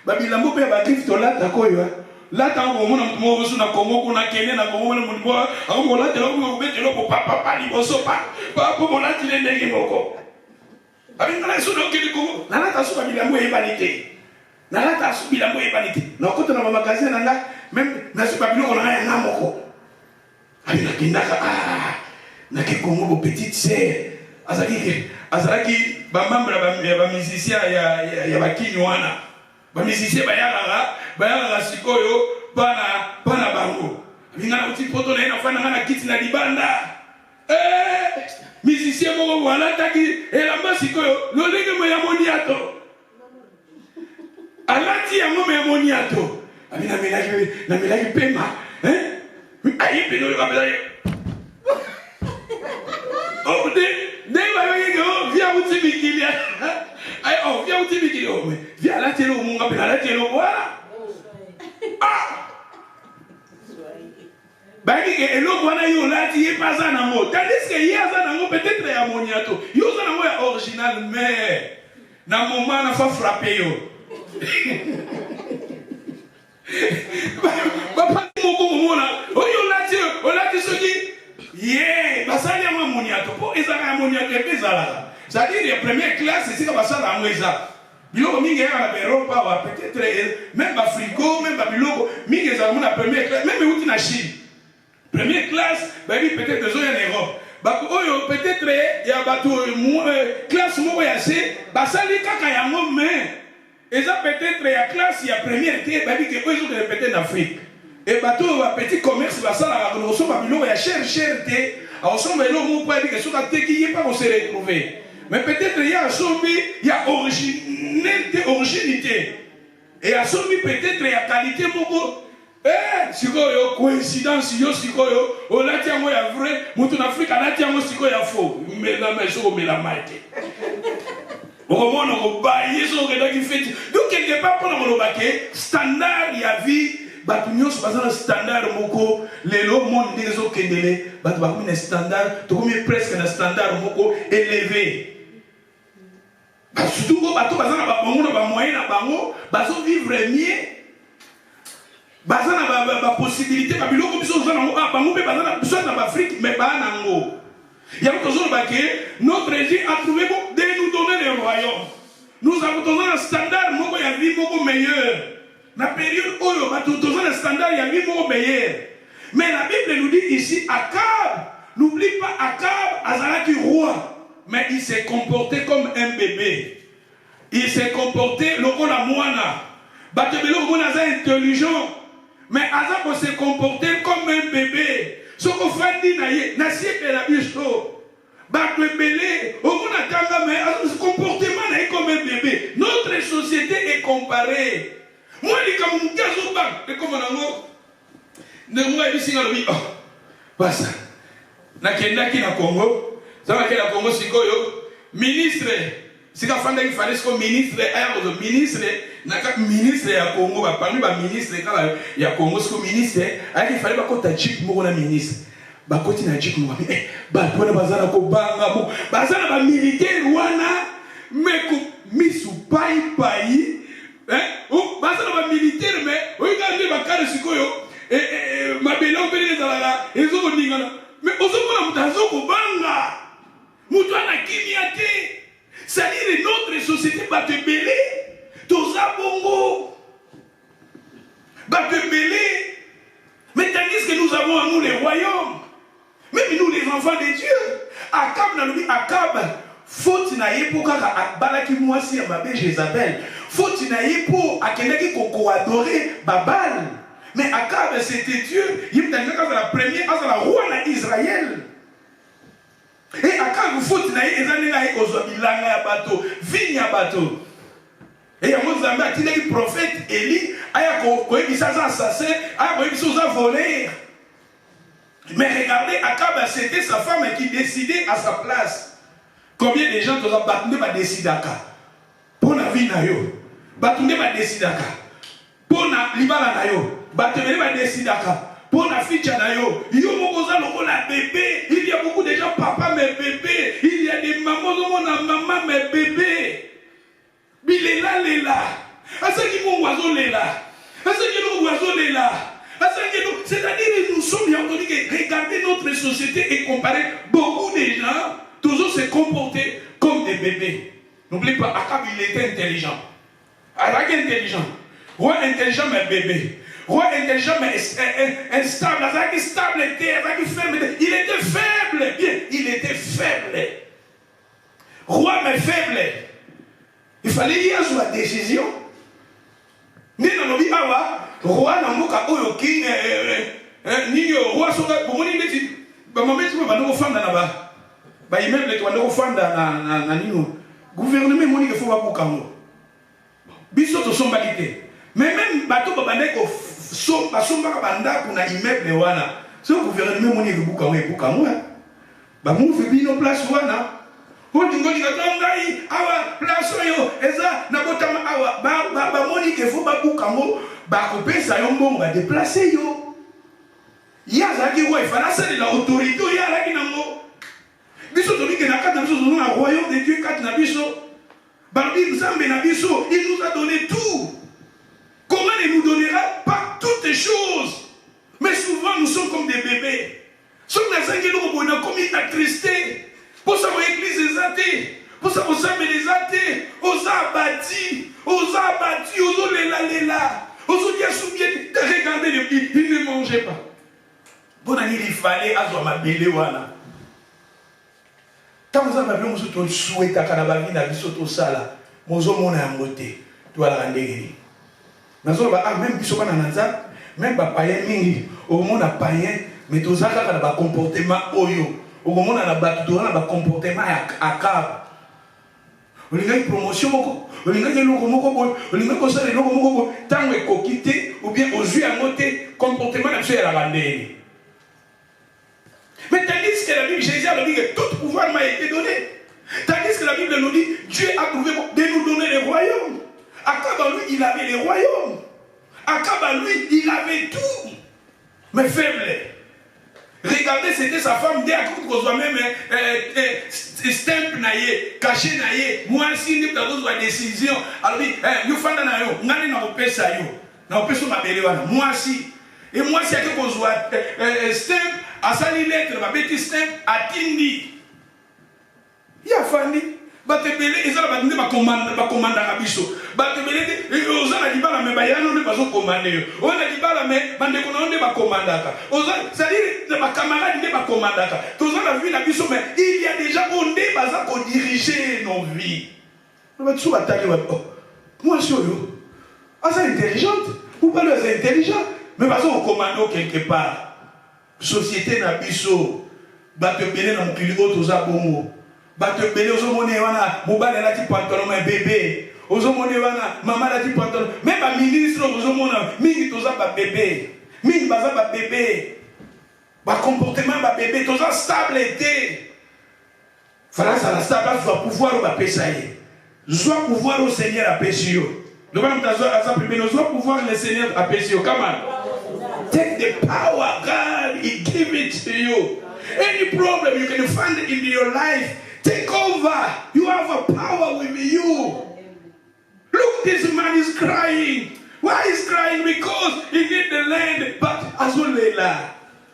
babilambo pe ba Kristo lata koyo lata ngo mona mtumo so na Kongo kuna kene na Kongo mona mbo ako lata lo betelo ko papa liboso pa ko lata le ndenge moko abi ngala so no kele ko na lata so babilambo e banite na lata so bilambo e banite na ko to na magazine na nga même na so babilo na ya moko abi na kindaka na ke Kongo bo petite sœur azalaki ba membre ba musicien ya bakinywana ba musicien bayala sikoyo bana bango bingana uti poto na ina fana na kiti na libanda musicien moko wala taki elamba sikoyo lolenge mo ya moniato alati ya ngome ya moniato abina melaki pema ayi peno ka bela viens où tu m'équilibres. Viens où tu m'équilibres. Viens là, tu es au monde, là, tu es au voilà. Et l'autre, voilà, il y a pas ça dans le mot. Tandis qu'il y a ça dans le mot, peut-être il y a mon yato. Il y a ça dans le mot original, mais dans le moment, on a fait frapper. Papa, mon là, on l'a dit ce qui. Yeah, basali ya moniato po ezaka moniato epezala. C'est-à-dire la première classe c'est comme ça la moisa. Biloko mingi ya na Europa wa peut-être même ba frigo, même ba biloko mingi ezaka na première classe, même uti na Chine. Première classe, ba bi peut-être besoin en Europe. Ba oyo peut-être ya ba classe moko ya C, basali kaka ya ngo mais eza peut-être ya classe ya première té ba bi ke oyo peut-être en Afrique. Et bateau va petit commerce va ça la reconnaissance va biloko ya cher ensemble là mon point dit que sur la té qui est pas on se retrouver mais peut-être il y a sombi il y a originalité et à sombi peut-être il y a qualité beaucoup sikoyo coïncidence yo sikoyo o la tiango ya vrai mutu na Afrique na tiango sikoyo ya faux mais la maison mais la maite au moment on va yeso que qui fait donc quelque part pour nous baquer standard ya vie batu nyonso bazana standard moko lelo monde ndezo kendele batu bakomi na standard to komi presque na standard moko élevé surtout batu bazana ba bango na ba moyen na bango bazo vivre mieux bazana ba possibilité ba biloko biso zana ngo bango pe bazana biso na ba Afrique mais ba nango ya ko ba que notre Jésus a trouvé de nous donner le royaume nous avons donné un standard moko ya vie moko meilleur. La période où nous avons un standard, il y a un meilleur. Mais la Bible nous dit ici, Akab, n'oublie pas Akab, Azalaki roi. Mais il s'est comporté comme un bébé. Il s'est comporté, le roi la moana. Batebelo moana intelligent. Mais Azab s'est comporté comme un bébé. Ce qu'on fait dire, Nassié et la bicho. Batebele, au monde a tanga, mais ce comportement est comme un bébé. Notre société est comparée. Moi, je suis comme un gazou banc. Et comme on a moi, je suis comme un pas ça. Nakendaki na Congo. Ça va que la Congo, c'est quoi? Ministre. C'est quand il fallait que ministre, ministre ya Congo, parmi les ministres, il y a Congo, c'est ministre. Il fallait pas qu'on t'achète mon ministre. Bakoti na jik mo ba tona bazana ko banga mo bazana ba militaire wana meko misu pai o bazana ba militaire mais o ngande ba kare sikoyo mabelo pele zalala ezo ningana mais ozo mona mutazo ko banga mutu ana kimia te c'est-à-dire notre société va te mêler toza bongo va te mêler mais tandis que nous avons en nous les royaumes. Même nous les enfants de Dieu, Akab n'a dit Akab, faut na yepo kaka balaki mwasi ya mabe Jézabel, faut na yepo akenaki koko adorer Babal. Mais Akab c'était Dieu, il t'a dit que la première à la roi d'Israël. Et Akab faut na ezanela e kozwa bilanga ya bato, vigne ya bato. Et il y a un Zambé qui est prophète Élie, aya ko ebisa za assassin, aya ko ebisa za voler. Mais regardez, Akab, c'était sa femme qui décidait à sa place. Combien de gens ont battu va décider à pour la vie na yo, battu va décider à pour la libala na yo, battu va décider à pour la fille na yo. Yo mokoza loko la bébé. Il y a beaucoup de gens papa mais bébé. Il y a des mamans maman mais bébé. Bilela lela. C'est-à-dire que nous sommes bien entendus que regarder notre société et comparer beaucoup de gens, toujours se comporter comme des bébés. N'oublie pas, Akab il était intelligent. Akab est intelligent. Roi intelligent mais bébé. Roi intelligent mais instable. Akab stable était, Akab faible. Il était faible. Bien, il était faible. Roi mais faible. Il fallait y avoir une décision. Mais dans le roi n'a pas oyo king ni roi soka bomoni ngeti ba momenti ba ndoko fanda na ba immeuble to ndoko fanda na nino gouvernement moni ke fo ba bukango biso to somba kite mais même bato ba bandeko somba ba ndako na immeuble wana so gouvernement moni ke bukango ba move bino place wana Hodingoli katongai awa place yo eza na botama awa ba moni ke fo ba bukango ba kopesa yo mbongo ba déplacer yo ya zaki roi fana sali la autorité ya la kinango biso to bike na kata biso zo na royaume de Dieu kat na biso ba bi nzambe na biso il nous a donné tout. Comment il nous donnera pas toutes les choses, mais souvent nous sommes comme des bébés. Sommes na zangi lo bona comme une attristé. Pour ça, l'église est athée. Pour ça, vous savez les athées. Aux abattis, aux lela. Aux souviens, regardez le petit, il ne mangeait pas. Bon, il fallait avoir ma belle wana. Quand vous avez vu, vous souhaitez à Kanabagi, na bisoto sala, mozo mona amote, tu vas la rendre guéri. Nazo ba ah même biso bana nanza, même ba païen mingi, au monde a païen, mais tous ça quand ba comportement oyo. Au moment où on a battu, on a un comportement à cap. On a une promotion, on a une locomotion, on a une locomotion, tant qu'on est quitté, ou bien aux yeux à monter, comportement à la bandée. Mais tandis que la Bible, Jésus a dit que tout pouvoir m'a été donné. Tandis que la Bible nous dit, Dieu a prouvé de nous donner les royaumes. Akab à lui, il avait les royaumes. Akab à lui, il avait tout. Mais faible. Regardez, c'était sa femme, dès qu'on soit même stamp naïe, caché naïe, moi si nous avons une décision, alors nous faisons naïe, nous avons fait ça, nous avons fait ça, moi si, et moi si qu'on soit stamp, à sa lettre, ma bête stamp, à Tindi, il y a Fanny. Batebele ezala batinde ba commande na biso batebele ozala libala me bayano ne bazo commander ona libala me bande kono ne ba commandaka ozala c'est-à-dire ba camarades ne ba commandaka tozala vie na biso mais il y a déjà onde baza ko diriger nos vies ba tsu batali ba moi solo asa intelligente ou pas les intelligent mais bazo commander quelque part société na biso batebele na mukili otoza bongo bato belé ozomone wana mobale lati pantalon mais bébé ozomone wana maman lati pantalon même ba ministre ozomona mingi toza ba bébé mingi baza ba bébé ba comportement ba bébé toza stable été fala ça la stable soit pouvoir ba pesaye soit pouvoir au Seigneur a pesio le bon tazo asa primer soit pouvoir le Seigneur a pesio come on take the power God he give it to you any problem you can find in your life. Take over. You have a power with you. Look, this man is crying. Why is crying? Because he need the land, but as well là.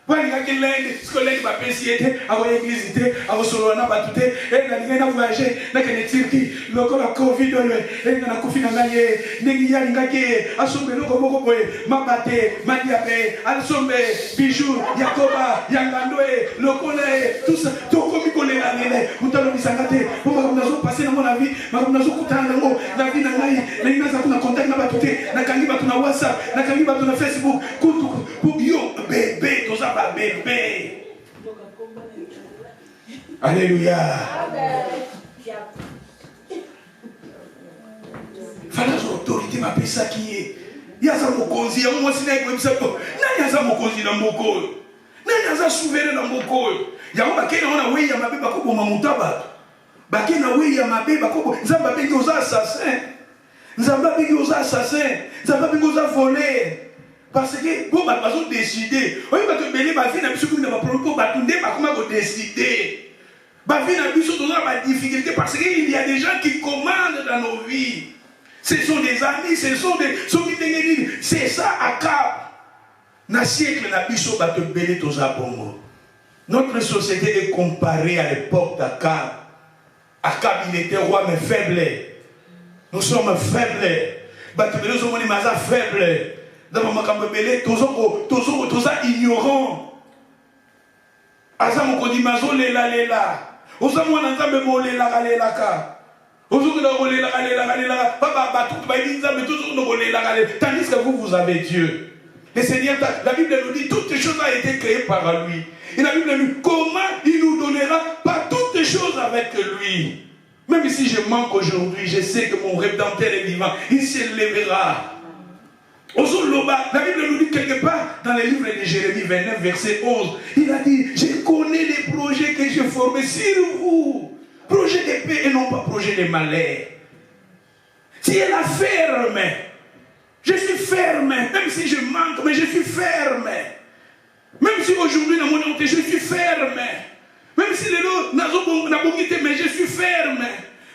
Why you get land? Scolet ba pensiete, avo église té, avo solo na batute, et na voyager, na kene Turquie, loko la Covid et na kufina ngaye, nengi ya ngake, asombe loko moko boy, mabate, madiabe, asombe, bijou, yakoba, yangandoe, loko le, tout ça, to komi kole la lele, mutalo bisangate, pour ma nazo passer dans mon vie, ma nazo kutana ngo, na vie na ngai, na ina za kuna contact na batute, na kangi batu na WhatsApp, na kangi batu na Facebook, kutu pour yo bébé, tout ça ba bébé. Alléluia. Fala autorité ma pesa qui est. Yaza mokonzi ya moi sina ko bisapo. Nani yaza mokonzi na mboko. Nani yaza souverain na mboko. Ya mba kena ona we ya mabeba ko boma mutaba. Ba kena we ya mabeba ko nzamba bengi oza assassin. Nzamba bengi oza assassin. Nzamba bengi oza voler. Parce que vous avez décidé. Vous avez décidé. Vous avez décidé. Vous avez décidé. Vous avez difficulté parce qu'il y a des gens qui commandent dans nos vies. Ce sont des amis, ce sont des... C'est ça, Akab. Dans le siècle, notre société est comparée à l'époque d'Akab. Akab, il était roi, mais faible. Nous sommes faibles. Nous sommes faibles. Nous sommes ignorants. Azam ko di mazo lela lela. Ozamu ananzambe mo lela lela ka. Ozuku na lela lela lela. Papa batout ba inzambe toujours no lela lela. Tandis que vous avez Dieu. Le Seigneur, la Bible nous dit toutes les choses ont été créées par lui. Et la Bible nous dit comment il nous donnera pas toutes les choses avec lui. Même si je manque aujourd'hui, je sais que mon Rédempteur est vivant. Il s'élèvera. La Bible nous dit quelque part dans le livre de Jérémie 29, verset 11, il a dit, je connais les projets que j'ai formés sur vous. Projet de paix et non pas projet de malheur. Si elle a ferme, je suis ferme, même si je manque, mais je suis ferme. Même si aujourd'hui, dans mon honte, je suis ferme. Même si les lots n'a pas mais je suis ferme.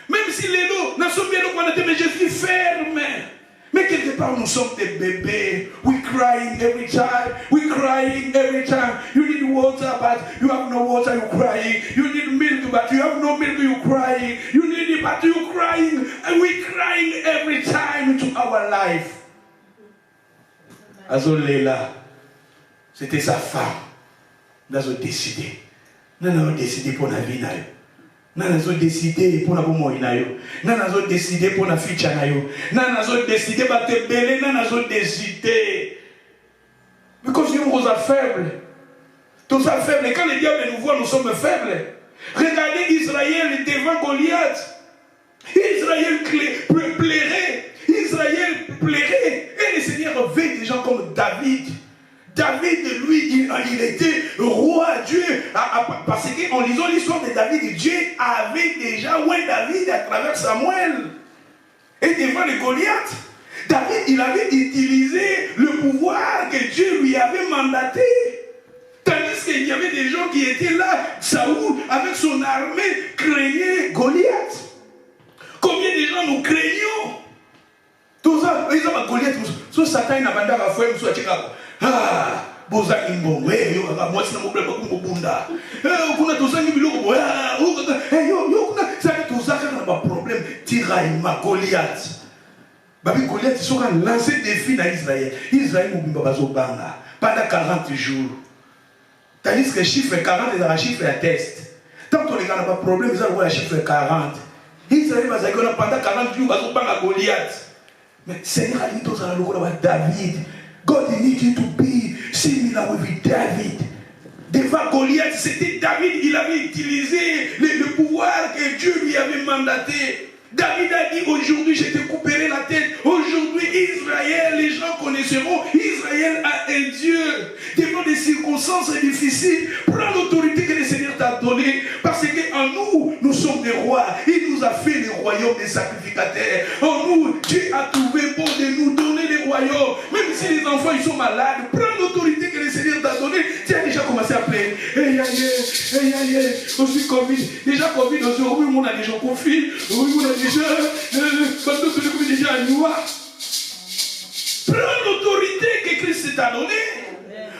Même si les lots n'a pas mais je suis ferme. Mais quelque part, nous sommes des bébés. We crying every time. We crying every time. You need water, but you have no water, you crying. You need milk, but you have no milk, you crying. You need it, but you crying. And we crying every time into our life. Azolela, c'était sa femme. Nous avons décidé. Nous avons décidé pour la vie. Nous avons décidé pour la vie. Nous avons décidé pour la fille. Nous avons décidé pour te bêler. Nous avons décidé. Parce que nous sommes faibles. Nous sommes faibles. Quand le diable nous voit, nous sommes faibles. Regardez Israël devant Goliath. Israël plairait. Israël plairait. Et le Seigneur veut des gens comme David. David, lui, il était roi Dieu. Parce qu'en lisant l'histoire de David, Dieu avait déjà oué David à travers Samuel. Et devant le Goliath, David, il avait utilisé le pouvoir que Dieu lui avait mandaté. Tandis qu'il y avait des gens qui étaient là, Saoul, avec son armée, craignait Goliath. Combien de gens nous craignons? Tout ça, ils ont Goliath, ce Satan n'a pas d'affaire, ah, boza imbo, moi c'est mon problème pour bunda. Kuna tout ça ni biloko, yo kuna ça tout ça quand on a problème, tiraïma Goliath. Babi Goliath ils sont lancé défi dans Israël. Israël mobimba bazobanga pendant 40 jours. Tandis que le chiffre 40 est dans le chiffre à test. Tant qu'on n'a pas problème, ils ont le chiffre 40. Israël va pendant 40 jours bazobanga Goliath. Mais Seigneur a dit tout ça dans David. God need you to be similar with David. Devant Goliath, c'était David, il avait utilisé le pouvoir que Dieu lui avait mandaté. David a dit aujourd'hui je te couperai la tête. Aujourd'hui Israël, les gens connaîtront, Israël a un Dieu. Devant des circonstances difficiles, prends l'autorité que le Seigneur t'a donnée. Parce qu'en nous, nous sommes des rois. Il nous a fait les royaumes des sacrificateurs. En nous, Dieu a trouvé bon de nous donner les royaumes. Même si les enfants ils sont malades, prends l'autorité que le Seigneur t'a donnée. Tu as déjà commencé à plaider. Aussi Covid. Déjà Covid, aujourd'hui, on a déjà confiné. On a déjà à Noir. Prends l'autorité que Christ t'a donnée.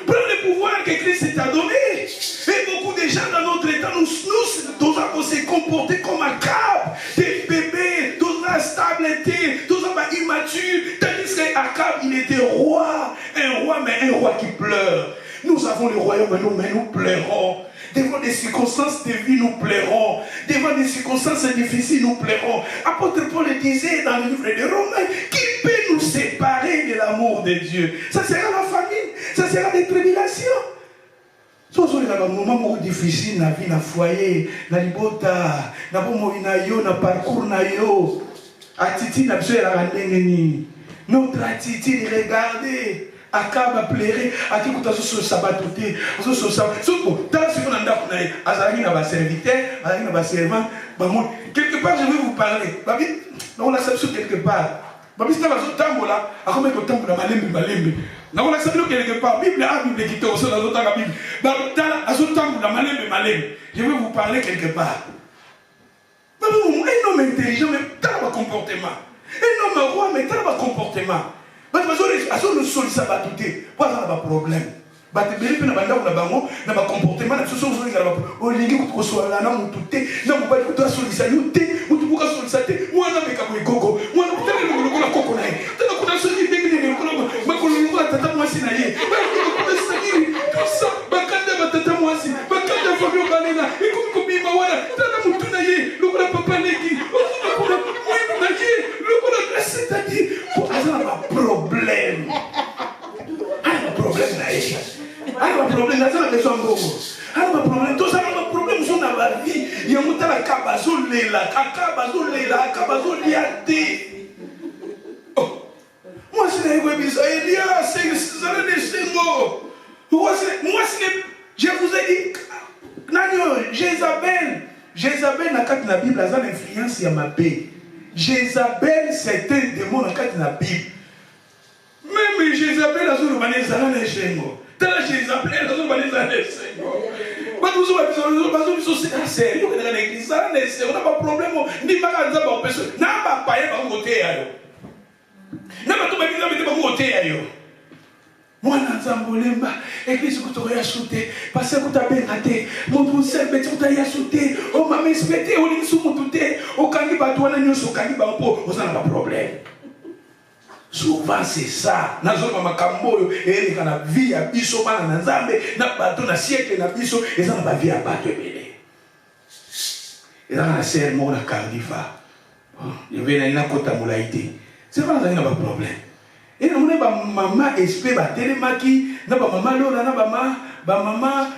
Prends le pouvoir que Christ t'a donné. Et beaucoup de gens dans notre état, nous devons se comporter comme un Akab, des bébés, tous instabilité, tous immatures. Tandis qu'Akab, il était roi, mais un roi qui pleure. Nous avons le royaume, mais nous pleurons. Devant des circonstances de vie, nous pleurons. Devant des circonstances difficiles, nous pleurons. Apôtre Paul disait dans le livre de Romains, qui peut nous séparer de l'amour de Dieu? Ça sera la famine, ça sera des tribulations. Ce sont les moments difficiles dans la vie, dans le foyer, dans le bota, dans le parcours, dans l'attitude, notre attitude, regardez. Akab a pleuré, a dit que tu as sabaté, quelque part je vais vous parler. On l'a salué quelque part. Babi c'est la tambola, a comme que tambola malembe. On l'a salué quelque part. Bible a Bible qui te reçoit dans la Bible. Dans la tambola malembe. Je vais vous parler quelque part. Un homme intelligent, mais dans le comportement. Un ma roi, mais t'as un comportement. Parce que nous sommes ça va tout pas un problème. Parce que les gens qui ont un comportement, ils sont au ligue où tu sois là, non, tout est, non, vous pouvez pas solliciter, vous pouvez pas solliciter, moi, non, mais comme gogo, moi, non, peut-être que vous avez coco, tu n'as pas sollicité, mais qu'on le voit, tata, moi, c'est naïe, tout ça, bakanda, tata, moi, c'est, bakanda, Fabio Banana, et comme il m'a dit, tata, mon tout naïe, le gars, papa, négui, c'est-à-dire, pour avoir un problème. Un problème naïf. Un problème, ça n'a besoin de beaucoup. Un problème, tout ça, un problème sur la vie. Il y a un temps à Kabazo Lela, Kabazo Liate. Moi, c'est un peu bizarre. Il y a, c'est des mots. Moi, je vous ai dit, Jézabel n'a qu'à la Bible, elle a l'influence de ma paix. Jézabel, c'est un démon dans la Bible. Même Jézabel, elle a une manezala de Chengo. Telle Jézabel, elle a une manezala de Chengo. Nous sommes sérieux dans l'église. On n'a pas de problème. Ni pas de personne. N'a pas payé par côté. N'a pas tout le monde côté. Moi, Nanzambolemba, église que tu as acheté, parce que tu as bien raté, mon pousseur, tu as acheté, on m'a respecté, on est sous mon touté, au Kaniba, toi, on est sous Kaniba, on n'a pas de problème. Souvent, c'est ça. Nazo mama kamboyo, et la vie à biso, na nzambe, na bateau, na siècle, na biso, et ça n'a pas vie à bateau, et là, on a serment, la cardifa. Il y avait un côté moulaïté. C'est pas ça, il n'y a pas de problème. Et nous avons maman espé ba télémaki na ba maman lola na ba maman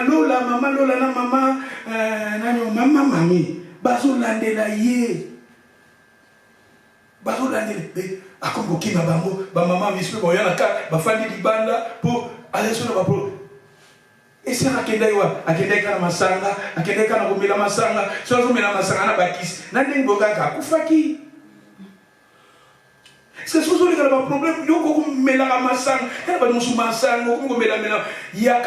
lola na maman nani maman mami bazo landela ye bazo landela be akongo kina bango ba maman espé ba yana ka ba fandi libanda pour aller sur ba pro et c'est akenda iwa akenda kana masanga akenda kana komela masanga so komela masanga na bakisi na ndingo kaka kufaki. C'est ce que je veux problème. Il y a un massang, il y a un massang, il y a un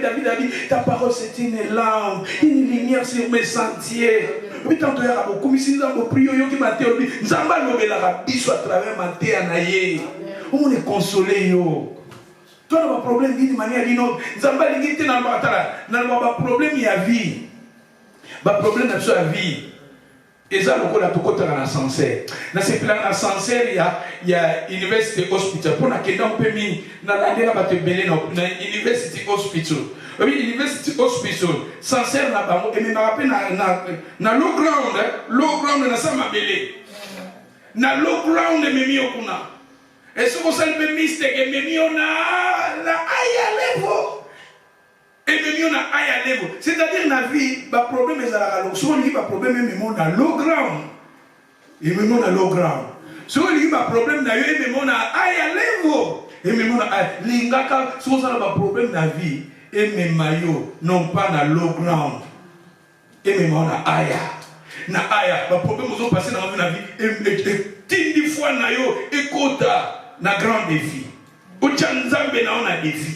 David a dit, ta parole c'est une lampe, une lumière sur mes sentiers. Mais tant que tu as beaucoup, si nous avons prié, nous avons théorie, nous avons biso à travers ma terre. On est consolé. Tu as un problème d'une manière d'une autre. Nous avons un problème, il y a vie. Un problème, il y a vie. Et ça, le code a tout côté dans l'ascenseur. Dans ce plan d'ascenseur, il y a University Hospital. Pour laquelle on peut mettre dans la dernière bataille dans University Hospital. Oui, University Hospital. Ascenseur là-bas. Et je me rappelle dans low ground, dans ça m'a belé. Dans low ground, je me mis au kuna. Et ce que ça me mystère, je me mis au na high level. Et même on a high level. C'est-à-dire dans la vie, le problème est à la galo. Souvent, il y a un problème même on a low ground. Et même on a low ground. Souvent, il y a un problème dans la vie, même on a high level. Et même on a l'ingaka. Souvent, il y a un problème dans la vie. Et même maillot, non pas dans low ground. Et même on a high. Dans high, le problème est passé dans la vie. Et 10 fois dans yo, et kota, dans grand défi. Au Tchanzambe, on a défi.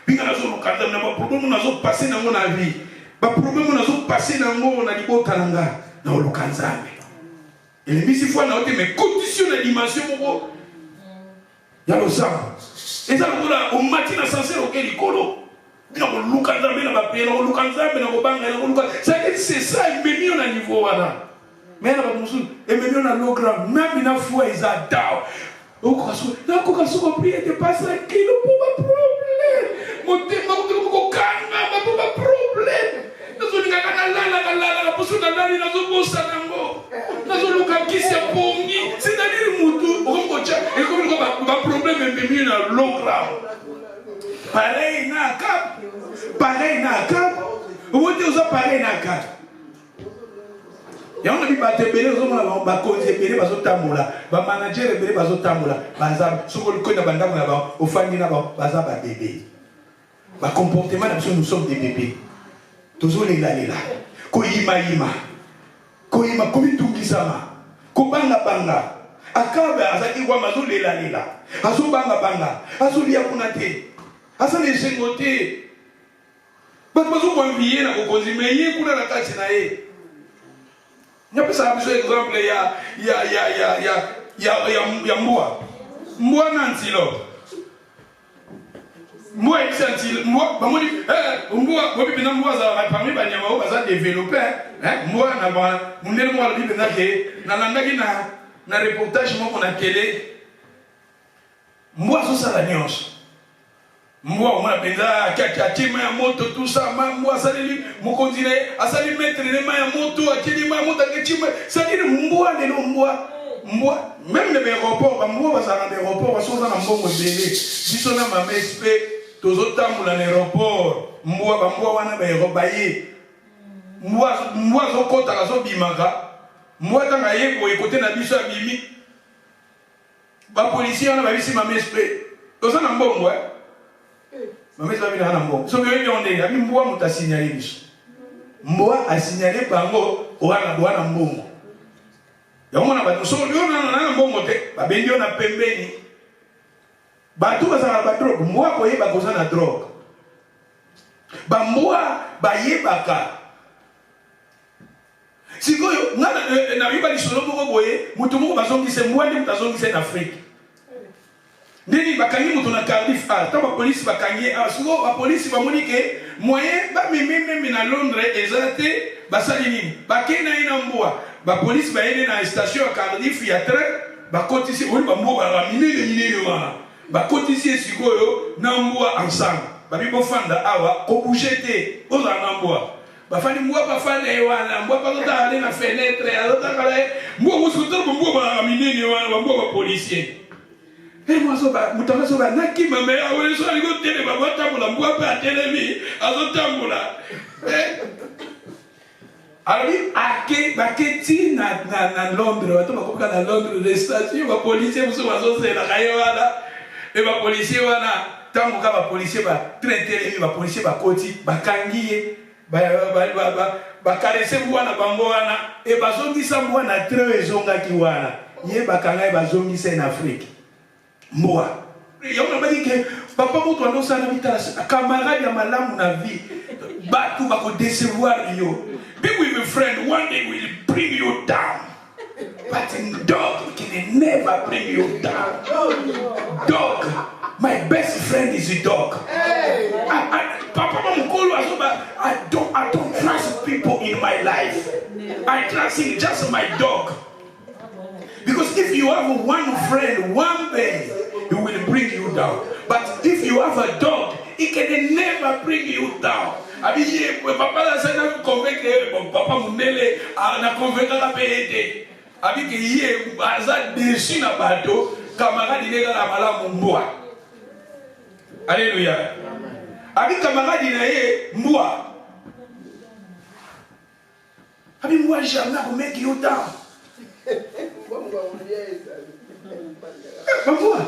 Nous avons problème, nous avons passé dans mon avis. Le problème, nous avons passé dans mon avis. Dans le Kanzambe. Et les mises fois, nous avons mais conditions de dimension. Il y a le sang. Et ça, on matin censé auquel il colo. Nous avons le Kanzambe, nous avons le Kanzambe, nous avons le Kanzambe. C'est ça, il met mis au niveau. Mais nous avons le low ground. Même il y a une fois, ils adorent. Au cas où, on prie de passer un kilo pour un problème. Mon Dieu, mon problème. Nous avons dit c'est-à-dire le problème est mieux dans l'eau. Pareil, na cap. Vous dites pareil, na cap. Il y a un qui bat belé, ils ont un conseiller belé, ils ont tamoula, un manager belé, ils ont tamoula, bazar, ce qu'on connaît dans la bande, au famille là-bas, bazar bébé. Le comportement, nous sommes des bébés. Tous les là, koima, komi tungisama, kobanga banga, akabe azaki wa mazule la, azobanga banga, azolia kunate, azale sengote, bazo kwa mbiye na kokonzi meye kuna na kati na ye. Il y a par exemple, il y a Mboa. Mboa n'a antilope. Mboa est antilope. Mboa, parmi les animaux, ça développé. Mboa, na reportage, on a télé. Mboa, ça la nuance. Moi, on a besoin de moto, tout ça, moi, ça dit, mon continent, ça dit mettre les mains à moto, à qui les mains à moto, ça dit, moi, même les aéroports, moi, ça rend l'aéroport, ça rend un bon modèle. Si on a ma MSP, tous autres temps, dans l'aéroport, moi, on a aérobaillé. Moi, je compte à la bimaka. Moi, quand je suis pour écouter la biche à Bimi, les policiers, on a vu si ma MSP. Tous ça, on a un bon, ouais. Maman va venir à moi. So bien on est, ami moi m'a signalé biso. Moi a signalé bango wana bwana mbongo. Ya mona ba so yo na mbongo te, ba bendi on a pembeni. Ba tu ba sa ba drogue, moi ko yeba ko na drogue. Ba moi ba yebaka. Sikoyo na biba li solo moko boye, mutu moko bazongi se moi ndi mutazongi se na Afrique. Nini bakangi mutu na Cardiff a ta ba police bakangi a suko ba police ba monike moyen ba même na Londres ezate ba sali nini bakena ina Mboa ba police ba ene na station à Cardiff ya train ba kotisi oli ba Mboa ba minene wana ba kotisi sikoyo na Mboa ensemble ba bibo fanda awa ko bougete oza na Mboa ba fani Mboa ba fanda wana Mboa ba tota aller na fenêtre alota kala Mboa musuto Mboa ba minene wana ba Mboa ba policier. Et moi, je suis naki mame awele so aligo tele baba tambola mbwa pa telemi azo tambola alors ake baketi na Londres bato bakoka na Londres les stations ba policier muso bazo sela kayo wana et ba policier wana tango ka ba policier ba traiter ba policier ba koti bakangiye ba karese mwana bango wana et bazongisa mwana train ezonga ki wana ye bakanga bazongisa en Afrique. Mboa. Il y a un homme qui papa moto ando sana vitala camarade ya malamu na vie. Batu bako décevoir yo. Be with a friend, one day will bring you down. But in dog can never bring you down. Dog, my best friend is a dog. Papa mukolo azoba I don't trust people in my life. I trust in just my dog. Because if you have one friend, one day, he will bring you down. But if you have a dog, he can never bring you down. Abi papa sa na convaincre papa munele na convaincre la PED. Abi ke ye aza dessus na bateau, camarade ile la malamu Mboa. Alléluia. Abi camarade na ye Mboa. Abi Mboa jamais pour make you down. Bambua.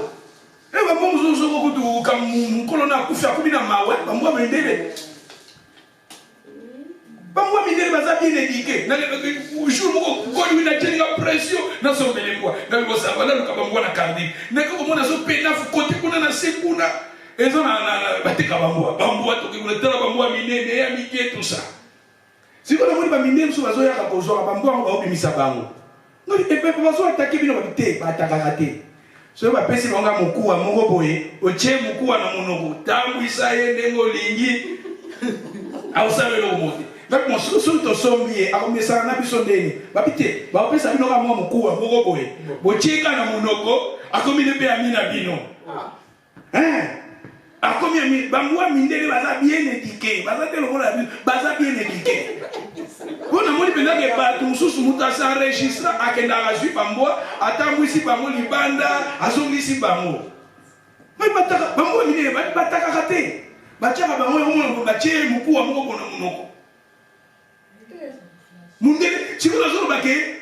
Bambua muzo kutu kam kolona kufia kubina mawe, bambua mendele. Bambua mendele baza bien éduqué. Na jour moko ko ni na tenga pression na so belembwa. Na ko sa wala ka bambua na kandi. Na ko mona so pena fu kote kuna na sekuna. Ezo na bateka bambua. Bambua to ki kuletela bambua minene ya mike tout ça. Siko na moni ba minene so bazo ya ka kozo bambua ba obimisa bango. Non, et puis, on va attaquer bien le thé, pas attaquer. Ce que je vais faire, Moukouwa, Mogoboye, Oche Moukouwa na Monogo, Tambu Isaye, Nengo Lingi, Aoussa le Mote. Donc, mon sous to sommier, a remis ça en abissondé. Babité, va appeler ça une heure Moukouwa, Mogoboye. Oche na Monogo, a commis le Béamina Bino. Hein? A commis Bamboua Mindé, Baza bien éduqué, Baza bien éduqué. On a moni pena ke ba mususu muta sa registre akenda azwi bambo atambwisi bango libanda azongisi bango mai bataka bango mine bataka kate bachaka bango yomo bache mukuwa moko bona munoko mundele sikuna zoro bake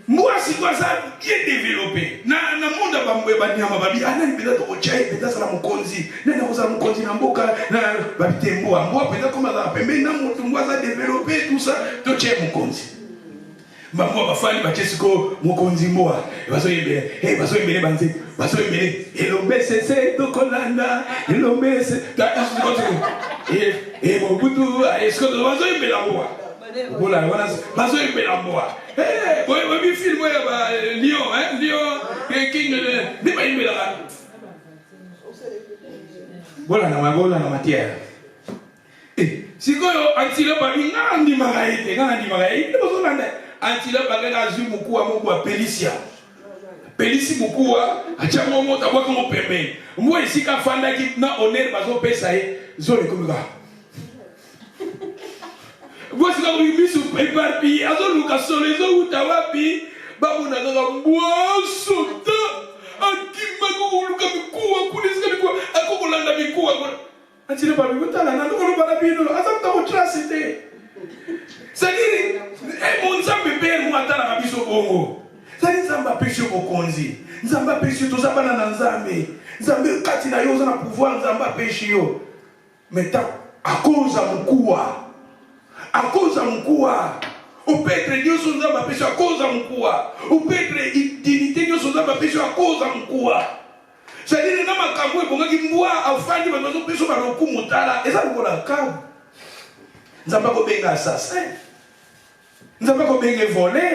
moi si quoi ça bien développé na monde bambo banyama babi ana pena to chai pena sala mukonzi nenda ko sala mukonzi na mboka na babite mboa pena koma za pembe na mutu mboa za développer tout ça to chai mukonzi mboa bafani bachesiko mukonzi mboa baso yembele banze baso yembele elombe sese to kolanda elombe se ta asko to mobutu esko to baso yembele mboa Voilà, voilà. Bazo est belamboa. Eh, oui, film, Lyon, hein, Lyon, King, mais pas une belle. Voilà, na matière. Eh, si quoi, antilope a mis un dimaraïte, antilope a gagné beaucoup à mon bois, Pélicia. Pélici beaucoup à Tchamo, à quoi qu'on permet. Moi, ici, quand Fanda qui n'a honneur, bazo pesaï, zone comme ça. Voici quand vous êtes éparpillé, à zone où les eaux où tu as pu, babou n'a pas bois, sauta, à qui m'a dit que le coup, à couler, à quoi qu'on a mis coup, à tirer par le temps, à n'a pas la bille, à ça, tu as tracé. C'est-à-dire, mon zambe père, moi, à la biso bongo. C'est-à-dire, Zamba péché au konzi, Zamba péché tout ça, banana nzambe, Zamba katina yo, zana pouvoir, Zamba péché yo. Mais à cause de mon coua. À cause de mon coua, au pètre Dieu son âme a péché à cause de mon coua. Au pètre dignité Dieu son âme a péché à cause de mon coua. C'est-à-dire que dans ma camoué, pour que moi, enfin, je vais péché par le coup moutala. Et ça, vous la cam. Nous n'avons pas bien assassin. Nous n'avons pas bien volé.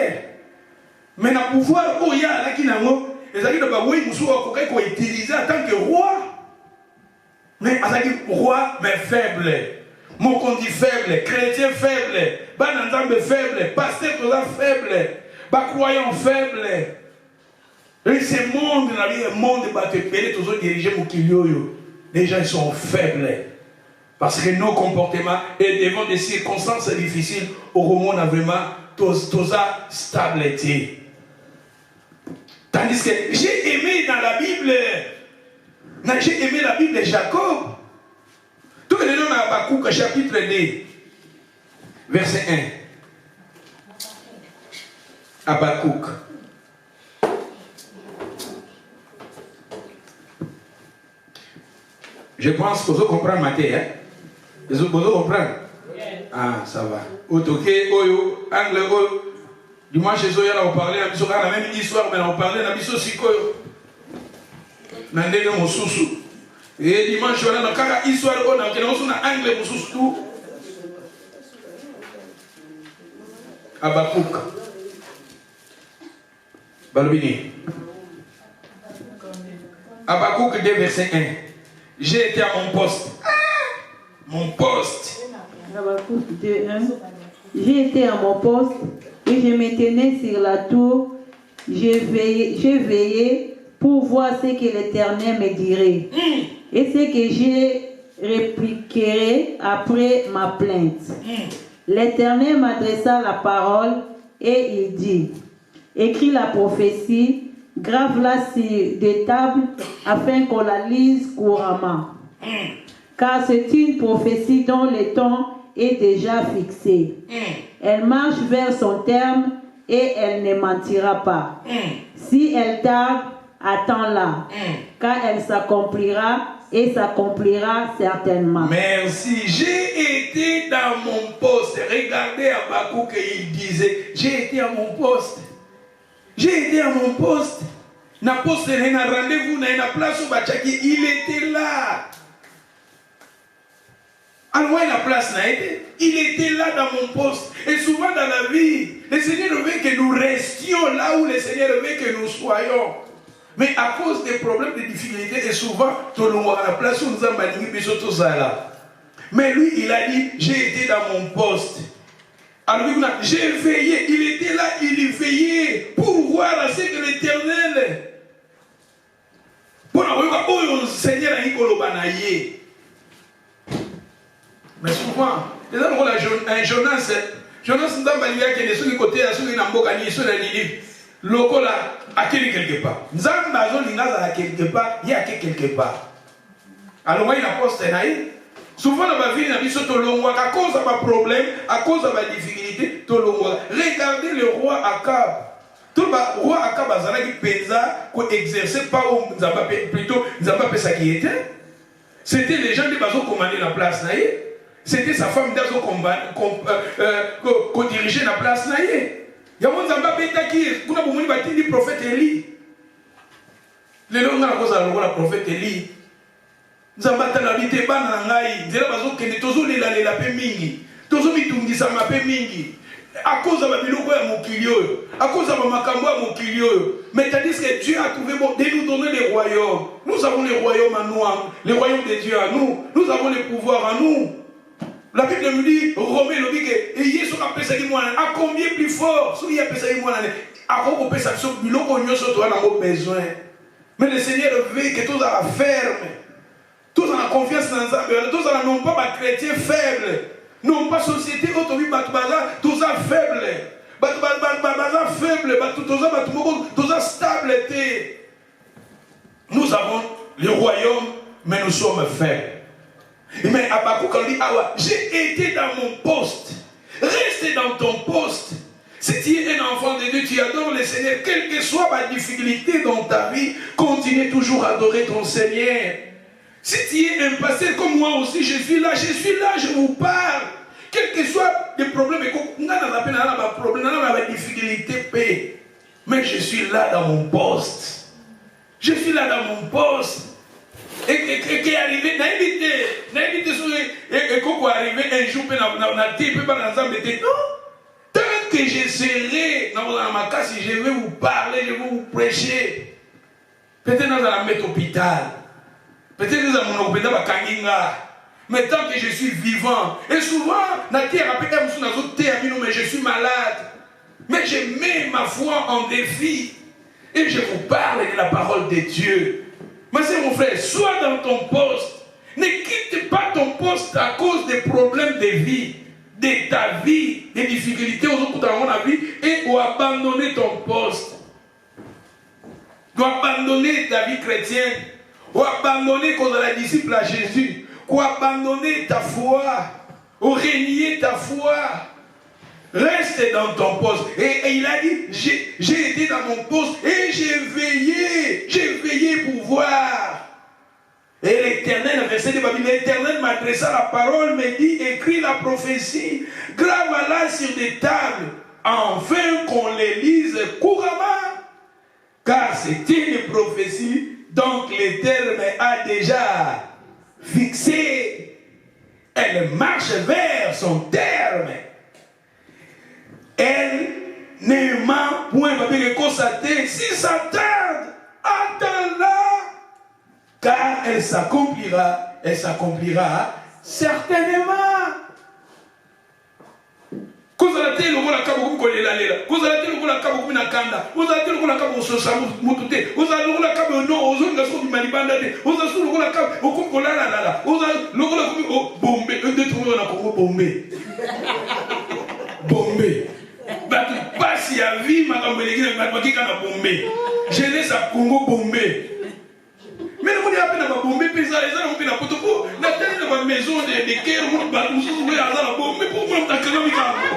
Mais le pouvoir, oh, il y a là qui n'a pas. Et ça, il n'y a pas de utiliser en tant que roi. Mais ça dit roi, mais faible. Mon qu'on dit faible, chrétien faible, bananzambe faible, pasteur faible, croyant faible. Et ce monde, le monde est toujours dirigé pour qu'il y ait. Les gens sont faibles. Parce que nos comportements, et devant des circonstances difficiles, au Roman, on a vraiment toute stabilité. Tandis que j'ai aimé dans la Bible, Jacob. Tout le nom à Habakkuk, chapitre 2, verset 1. Habakkuk. Je pense que vous comprenez Matthieu, hein? Vous comprenez? Ah, ça va. Otoké, Oyo, Angle, Oyo. Dimanche, on parlait, on a la même histoire, mais on parlait, on a mis aussi Koyo. Nandé mon sousou. Et dimanche, on a une histoire, on a un angle, on a tout. Habakkuk. Balbini. Habakkuk 2, verset 1. J'ai été à mon poste. Mon poste. Habakkuk 2, 1. J'ai été à mon poste et je me tenais sur la tour. J'ai veillé pour voir ce que l'Éternel me dirait. Et ce que j'ai répliquerai après ma plainte. L'Éternel m'adressa la parole et il dit, écris la prophétie, grave-la sur des tables afin qu'on la lise couramment. Car c'est une prophétie dont le temps est déjà fixé. Elle marche vers son terme et elle ne mentira pas. Si elle tarde, attends-la, car elle s'accomplira et s'accomplira certainement. Merci. J'ai été dans mon poste. Regardez Habakkuk et il disait, j'ai été à mon poste. J'ai été à mon poste. Na poste, na rendez-vous, na place où Bachaki, il était là. Alors, la place n'a été. Il était là dans mon poste. Et souvent dans la vie, le Seigneur veut que nous restions là où le Seigneur veut que nous soyons. Mais à cause des problèmes, des difficultés, et souvent, tout le monde à la place où nous avons manipulé tout ça là. Mais lui, il a dit, j'ai été dans mon poste. Alors, j'ai veillé. Il était là, il veillait pour voir ce que l'Éternel. Pour voir où le Seigneur a dit que mais souvent, les gens un Jonas nous a validé que les gens qui côté à ceux qui n'ont pas gagné, ceux qui n'ont pas là, à quelque part. Nous avons quelque part, il y a quelque part. Alors, moi, il y a un poste. Souvent, dans ma vie, il y a à cause de ma problème, à cause de ma difficulté, regardez le roi Akab. Tout le roi Akab a exerçait pas plutôt qui était. C'était les gens qui ont commandé la place. C'était sa femme qui dirigeait la place. Il y a un prophète Élie. Les gens ont un prophète Élie. Nzamba talabite bana ngai nzela bazo kende tozo lela lela pe mingi Tozo mitungisa mabe mingi. À cause de ma biloko ya mokili oyo, à cause de ma makambo ya mokili oyo. Mais tandis que Dieu a trouvé bon de nous donner les royaumes. Nous avons les royaumes à nous, les royaumes de Dieu à nous. Nous avons les pouvoirs à nous. La Bible nous dit, Romain nous dit que Jésus a pensé que moi, à combien plus fort, celui qui a pensé que moi, à quoi on peut s'absorber, biloko nyonso to na besoin. Mais le Seigneur veut que tous à la ferme, tous à la confiance dans Nzambe, tous à la non pas ma chrétien faible. Non pas société autour batbaza tous à faible batbaza faible tous à stabilité. Nous avons le royaume mais nous sommes faibles. Mais Habakkuk dit j'ai été dans mon poste. Reste dans ton poste. Si tu es un enfant de Dieu, tu adores le Seigneur, quelle que soit ma difficulté dans ta vie, continue toujours à adorer ton Seigneur. Si tu es un pasteur comme moi aussi, je suis là, je vous parle. Quels que soient les problèmes, mais je suis là dans mon poste. Je suis là dans mon poste. Et qui est arrivé, n'invité sur et qu'on arrivé un jour, non, tant que je serai dans ma case, je vais vous parler, je vais vous prêcher. Peut-être dans la mettre hôpital. Peut-être dans mon hôpital à Kanginga. Mais tant que je suis vivant, et souvent, mais je suis malade. Mais je mets ma foi en défi. Et je vous parle de la parole de Dieu. Mais c'est mon frère, sois dans ton poste. Ne quitte pas ton poste à cause des problèmes de vie, de ta vie, des difficultés aux autres dans la vie, et ou abandonner ton poste. Tu dois abandonner ta vie chrétienne, ou abandonner comme la disciple à Jésus, ou abandonner ta foi, ou renier ta foi. Reste dans ton poste. Et il a dit, j'ai été dans mon poste et j'ai veillé pour voir. Et l'Éternel, verset de Babylone, l'Éternel m'adressa la parole, me dit, écris la prophétie, grave-la sur des tables, afin qu'on les lise couramment. Car c'était une prophétie, donc l'Éternel a déjà fixé. Elle marche vers son terme. Elle ne m'a point constaté. Si ça tarde, attends-la. Car elle s'accomplira certainement. Kozalate lokola kaboku kolela lela. Kozalate lokola kaboku na kanda. Kozalate lokola kaboku sosa mutute. Kozalate lokola kaboku no ozonga so di malibanda te. Kozalate lokola kaboku okola la la la. Kozalate lokola kaboku bombe. De trouver na Congo bombe. Bombe. Batu pasi ya vie makambo eleki na bakika na bombe. Jeunesse à Congo bombe. Mais le monde a appelé à bombe pesa les gens ont na poto pour na telle na maison de cœur monde ba musu we aza na bombe pour moi takana mikambo.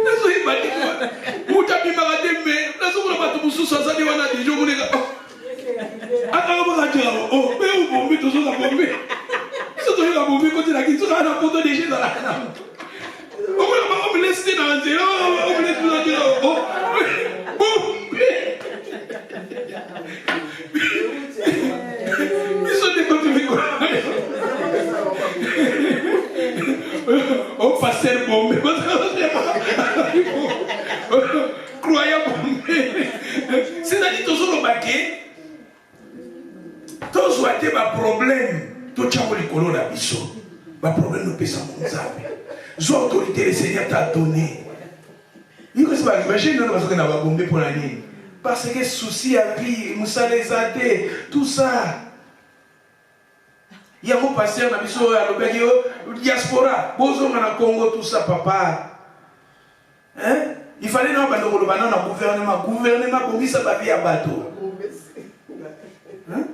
Nazo ibadi kwa. Mutapi magadembe nazo kuna batu musu sasa ni wana dijo muneka. Aka ba ka oh mais bombe to so na bombe. Surtout la bombe quand il a quitté la photo des gens dans la canne. On me laisse dans un zéro, on me laisse dans un zéro. Oh, bombe. Ils sont des côtés quoi. Oh, passer bombe. Croyant bombe. C'est-à-dire toujours le baquet. Tous ont été ma problème. Tout le monde a dit que problème ne peut pas s'en autorité, le Seigneur t'a donné. Imagine que nous avons bombé pour l'année. Parce que souci à vie, Moussa les a dit, tout ça. Il y a un pasteur dans le diaspora, Bozo dans le Congo, tout ça, papa. Hein? Il fallait non pas le gouvernement. Gouvernement pour qui ça va via bateau. Hein?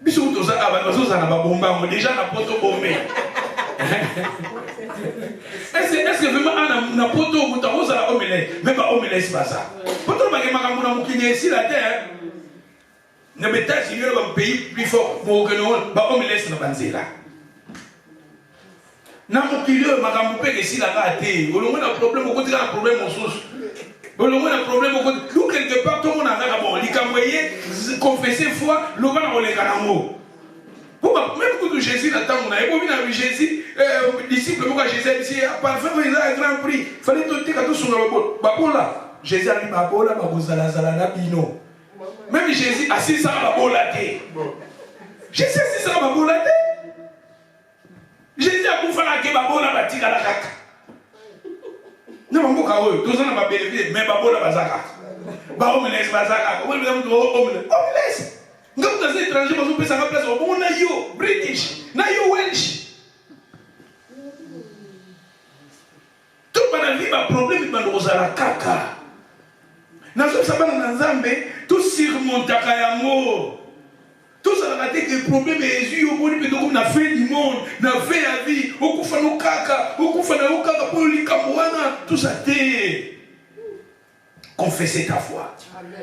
Bisous tout ça, ça n'a pas bombé, déjà n'a pas bombé. Est-ce que vraiment on a poto ou t'as ça la omelette, même pas omelette c'est pas ça. Poto ba kema kamuna mukini ici la terre. Ne beta si le un pays plus fort pour que nous ba omelette na banzela. Na mukili makambo pe ici la raté. Olongo na problème au côté na problème en source. Olongo na problème au côté. Nous quelque part tout le monde a bon likamboyer confesser foi, le va na oleka nango. Même quand Jésus n'attend, on a vu Jésus, disciple, Jésus a dit, parfait, il a un grand prix. Il fallait tout dire à tout son robot. Babola, Jésus a dit, Babola, Babozala, Zalana, Bino. Même Jésus a 600 Babola. Jésus a 600 Babola. Jésus a bouffé la Babola, Batika la Kaka. Non, mais pourquoi eux, tous en ont bénéficié, mais Babola, Bazaka. Baomeles, Bazaka. Omeles. Nous sommes étrangers, nous sommes en place. On a eu British, on a eu Welsh. Tout le monde a vu un problème dans le Kaka. Nous sommes en Zambie, tout surmonte à Kayamo. Tout ça a été des problèmes et Jésus au bout de la fin du monde, la fin à vie, au coup de Kaka, au coup de Kaka pour les Kamouana, tout ça t'est. Confessez ta foi.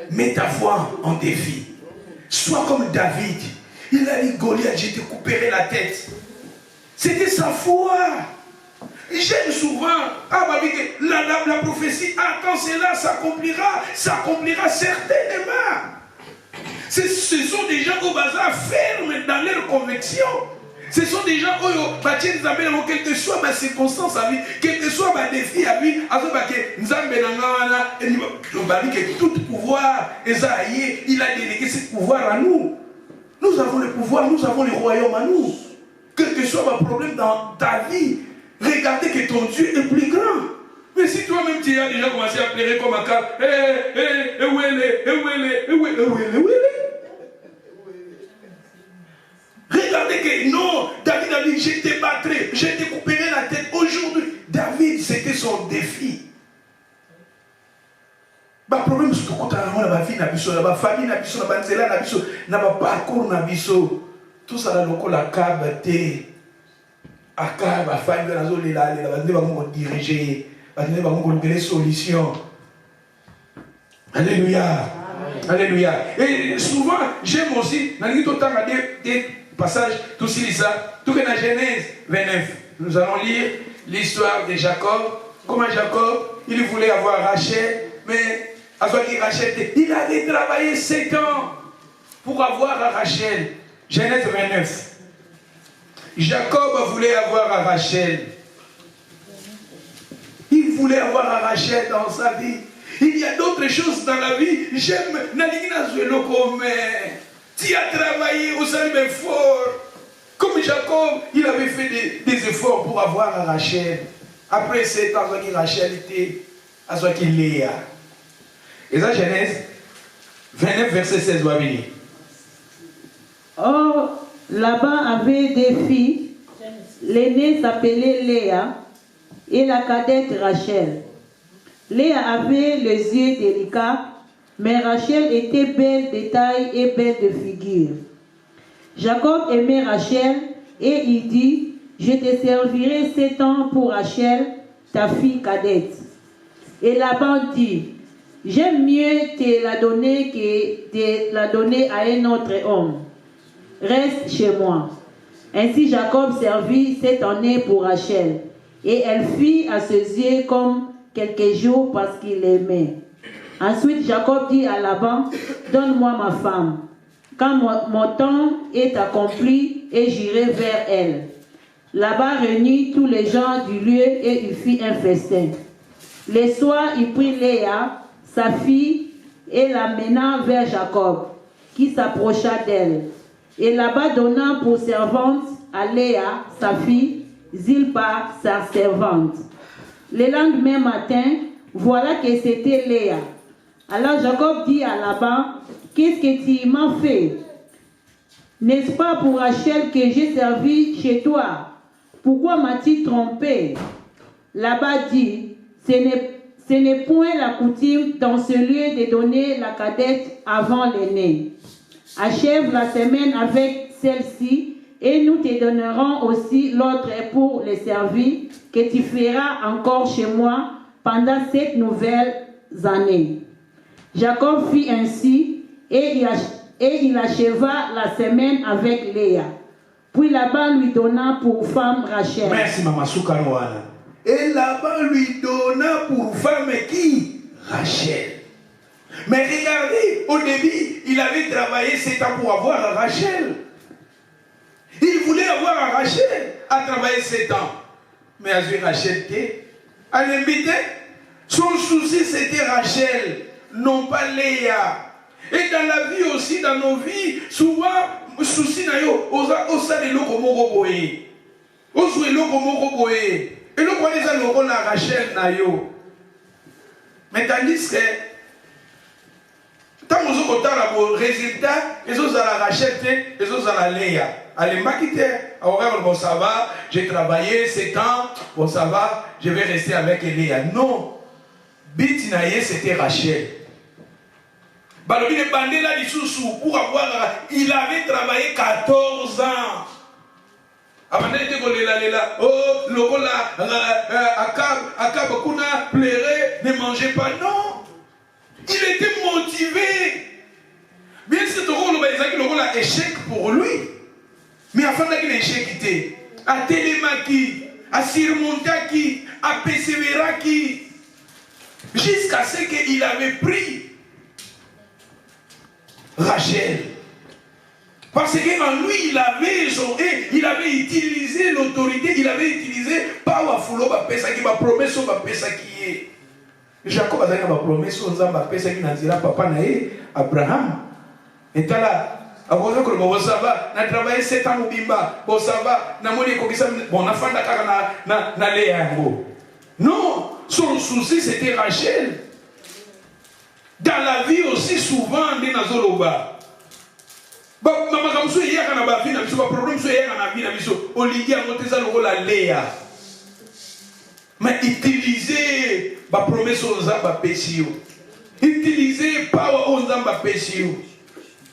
Mets ta foi en défi. Sois comme David. Il a dit Goliath, je te couperai la tête. C'était sa foi. J'aime souvent, la prophétie, attends, cela s'accomplira certainement. Ce sont des gens au bazar fermes dans leur conviction. Ce sont des gens qui, quelle que soit ma circonstance à vie, quel que soit ma défi à vie, tout pouvoir, il a délégué ce pouvoir à nous. Nous avons le pouvoir, nous avons le royaume à nous. Quel que soit mon problème dans ta vie, regardez que ton Dieu est plus grand. Mais si toi-même tu as déjà commencé à pleurer comme un cas, où regardez que non, David a dit, je te battrai, je te couperai la tête. Aujourd'hui, David, c'était son défi. Le problème, c'est que quand on a ma vie, la famille, la parcours, tout ça, la cave, la famille, la diriger, les solutions. Alléluia. Alléluia. Et souvent, j'aime aussi, dans des passages, tout ça, tout que dans Genèse 29, nous allons lire l'histoire de Jacob. Comment Jacob, il voulait avoir Rachel, mais Rachel, il avait travaillé 7 ans pour avoir Rachel. Genèse 29. Jacob voulait avoir Rachel. Il voulait avoir Rachel dans sa vie. Il y a d'autres choses dans la vie. J'aime Nalina Zuelo comme tu as travaillé au sein fort. Comme Jacob, il avait fait des efforts pour avoir Rachel. Après 7 ans, Rachel était à ce qu'il Léa. Et ça, Genèse 29, verset 16, va venir. Or, Laban avait des filles. L'aînée s'appelait Léa et la cadette Rachel. Léa avait les yeux délicats, mais Rachel était belle de taille et belle de figure. Jacob aimait Rachel et il dit, je te servirai 7 ans pour Rachel, ta fille cadette. Et Laban dit, j'aime mieux te la donner que de la donner à un autre homme. Reste chez moi. Ainsi Jacob servit 7 années pour Rachel, et elle fit à ses yeux comme quelques jours parce qu'il l'aimait. Ensuite Jacob dit à Laban, donne-moi ma femme, quand mon temps est accompli, et j'irai vers elle. Laban réunit tous les gens du lieu et il fit un festin. Le soir, il prit Léa, sa fille, et l'amena vers Jacob, qui s'approcha d'elle. Et Laban donna pour servante à Léa, sa fille, Zilpa, sa servante. Le lendemain matin, voilà que c'était Léa. Alors Jacob dit à Laban, qu'est-ce que tu m'as fait? N'est-ce pas pour Rachel que j'ai servi chez toi? Pourquoi m'as-tu trompé? Laban dit, ce n'est point la coutume dans ce lieu de donner la cadette avant l'aînée. Achève la semaine avec celle-ci et nous te donnerons aussi l'autre pour les servir que tu feras encore chez moi pendant 7 nouvelles années. Jacob fit ainsi et il acheva la semaine avec Léa. Puis Laban lui donna pour femme Rachel. Merci Maman Soukarouana. Et Laban lui donna pour femme qui? Rachel. Mais regardez, au début, il avait travaillé 7 ans pour avoir Rachel. Il voulait avoir un Rachel à travailler 7 ans. Mais à Rachel, à l'inviter, son souci c'était Rachel, non pas Léa. Et dans la vie aussi, dans nos vies, souvent, le souci n'a yo, osa de l'eau comme roboé. Osa de l'eau comme roboé. Et l'eau qu'on les a l'eau la Rachel n'a yo. Mais tandis que, tant que vous avez le résultat, ils ont la Rachel, ils ont la Léa. Allez, bon, ça va, j'ai travaillé 7 ans, bon, ça va, je vais rester avec Léa. Non, Bitinaye, c'était Rachel. Pour avoir, il avait travaillé 14 ans. Avant d'être oh, Akab Kuna pleurait, ne mangeait pas. Non, il était motivé. Bien sûr, le rôle a échec pour lui. Mais afin qu'il ait échec, à télémaki, à surmonter, à persévérer, jusqu'à ce qu'il avait pris Rachel. Parce qu'en lui, il avait utilisé l'autorité, il avait utilisé Pawa Fulo Bapesa qui m'a promis son Bapesa qui est. Jacob a dit ma promesse son Bapesa qui n'a dit papa naé Abraham. Et là, avant que bon ça va, na travaillé 7 ans au bimba, bon ça va, na moni ko bisa bon na fanda kaka na Léa. Non, son souci c'était Rachel. Dans la vie aussi souvent des nazoloba. Maman comme ça hier quand on a vu na biso problème so hier on a vu na biso Olivier a monté ça le rôle à Léa. Mais utiliser ba promesse aux amba pesio. Utiliser power aux amba pesio.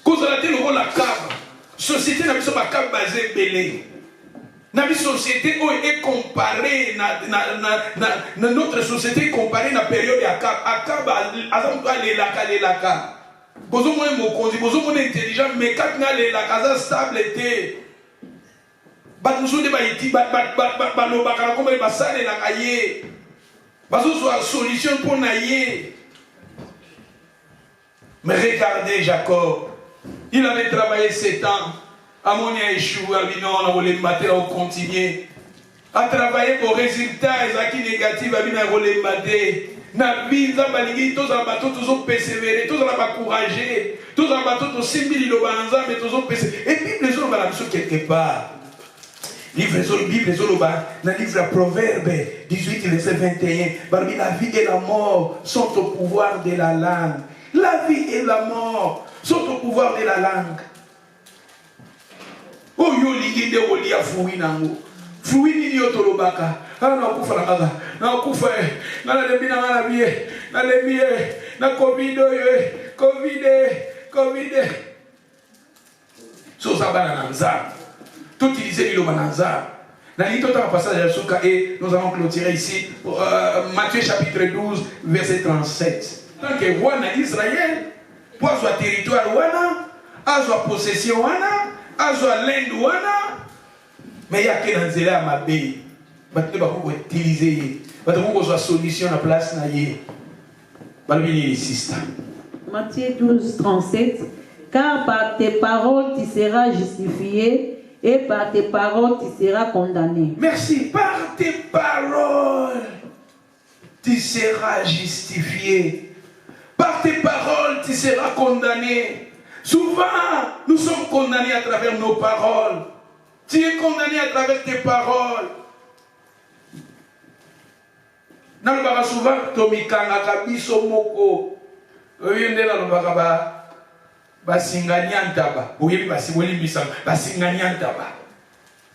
Cause la télé le rôle à cave. Société na biso ba cave basé belé. Na biso société où est comparée na notre société comparée na période à cave. À cave azam to aller la ka. Bozo mo mokonzi, bozo mo intelligent, mais quand na la casa stable était bat muso de ba iti ba lo bakala comme ba sale la kaye. Bazo so solution pour na ye. Mais regardez Jacob, il avait travaillé 7 ans. Amonia échoué, non, on a volé le matin, on continue. À travailler pour résultat, et négatif, on a volé le matin. Na vie, nous avons tous en bateau, tous ont persévéré, tous ont encouragé, tous en bateau, tous 6 000 lobanza, mais tous ont persévéré. Et puis, les autres, on va quelque part. Livre Bible, dans le livre Proverbe 18, verset 21, la vie et la mort sont au pouvoir de la langue. La vie et la mort sont au pouvoir de la langue. Oh, yo ligi de olia fui nango. Fui ni yotolobaka. Ala na kufa la kaga. Na kufa na la debina na bie. Na le bie. Na covid. So sabana na nza. Tout utiliser l'ilo bananza. Dans le passage de Souka et nous allons clôturer ici. Matthieu chapitre 12, verset 37. Tant que roi d'Israël, pour son territoire wana, à sa possession wana, à sa land wana, mais il y a que dans zela ma bé, bateau ba ko utiliser, bateau ko soit solution à place na yé. Balbini insiste. Matthieu 12, 37. Car par tes paroles tu seras justifié et par tes paroles tu seras condamné. Merci. Par tes paroles tu seras justifié. Par tes paroles, tu seras condamné. Souvent, nous sommes condamnés à travers nos paroles. Tu es condamné à travers tes paroles. Dans le baba souvent, Tomikanga Kabiso Moko. Oyendela le baba Basinganyantaba. Oui, Basinganyantaba.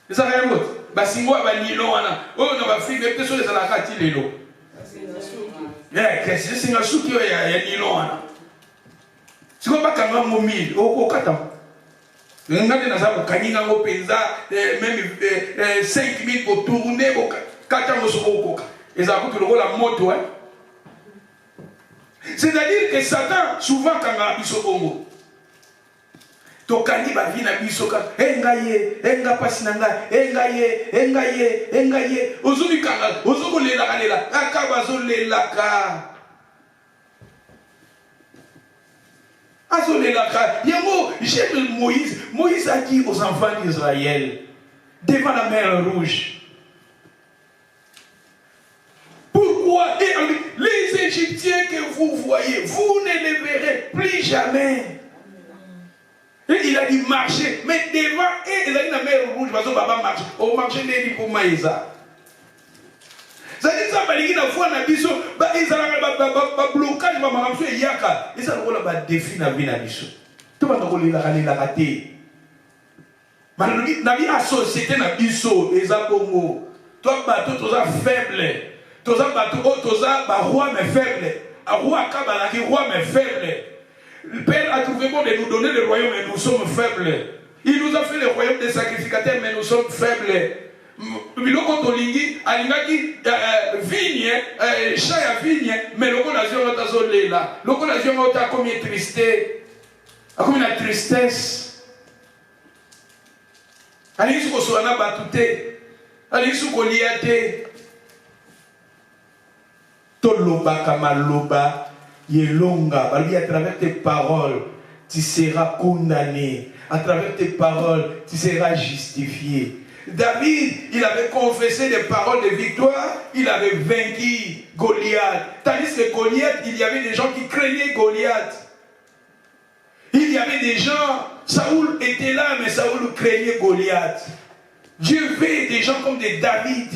C'est ça, rien d'autre. Basingwa Banilona. Oh, on va faire des choses à la Katilelo. Qu'est-ce que c'est un chou qui est nilon? Si on va quand même mille, au kata. Nous avons même 5 000 pour tourner au kata. Et ça coûte la moto. C'est-à-dire que Satan, souvent, quand on a biso bongo, tokani ba vina biso ka engaye enga pasinanga engaye ozumi kanga ozomo lela akabazo lelaka J'aime Moïse. Moïse a dit aux enfants d'Israël, devant la mer Rouge, pourquoi les Égyptiens que vous voyez, vous ne les verrez plus jamais. Et il a dit marcher, mais devant eux, il a dit la mer Rouge, parce que papa marche. Au marché, il a dit pour Maïsa. C'est-à-dire que ça va dire que la biso, ils ont blocage, ils yaka. Ils ont un défi dans la vie. Tout le monde a raté. Dans la société, ils ont bongo. Toi, tu es faible. Tu es roi, mais faible. Roi, mais faible. Le Père a trouvé bon de nous donner le royaume, mais nous sommes faibles. Il nous a fait le royaume des sacrificateurs, mais nous sommes faibles. Biloko tolingi alingaki vigne chat ya vigne mais loko na zio ngota zolela loko na zio ngota comme triste comme la tristesse ali suko soana batute ali suko liate to loba kama loba yelonga bali à travers tes paroles tu seras condamné, à travers tes paroles tu seras justifié. David, il avait confessé des paroles de victoire, il avait vaincu Goliath. Tandis que Goliath, il y avait des gens qui craignaient Goliath. Il y avait des gens, Saoul était là, mais Saoul craignait Goliath. Dieu fait des gens comme des David.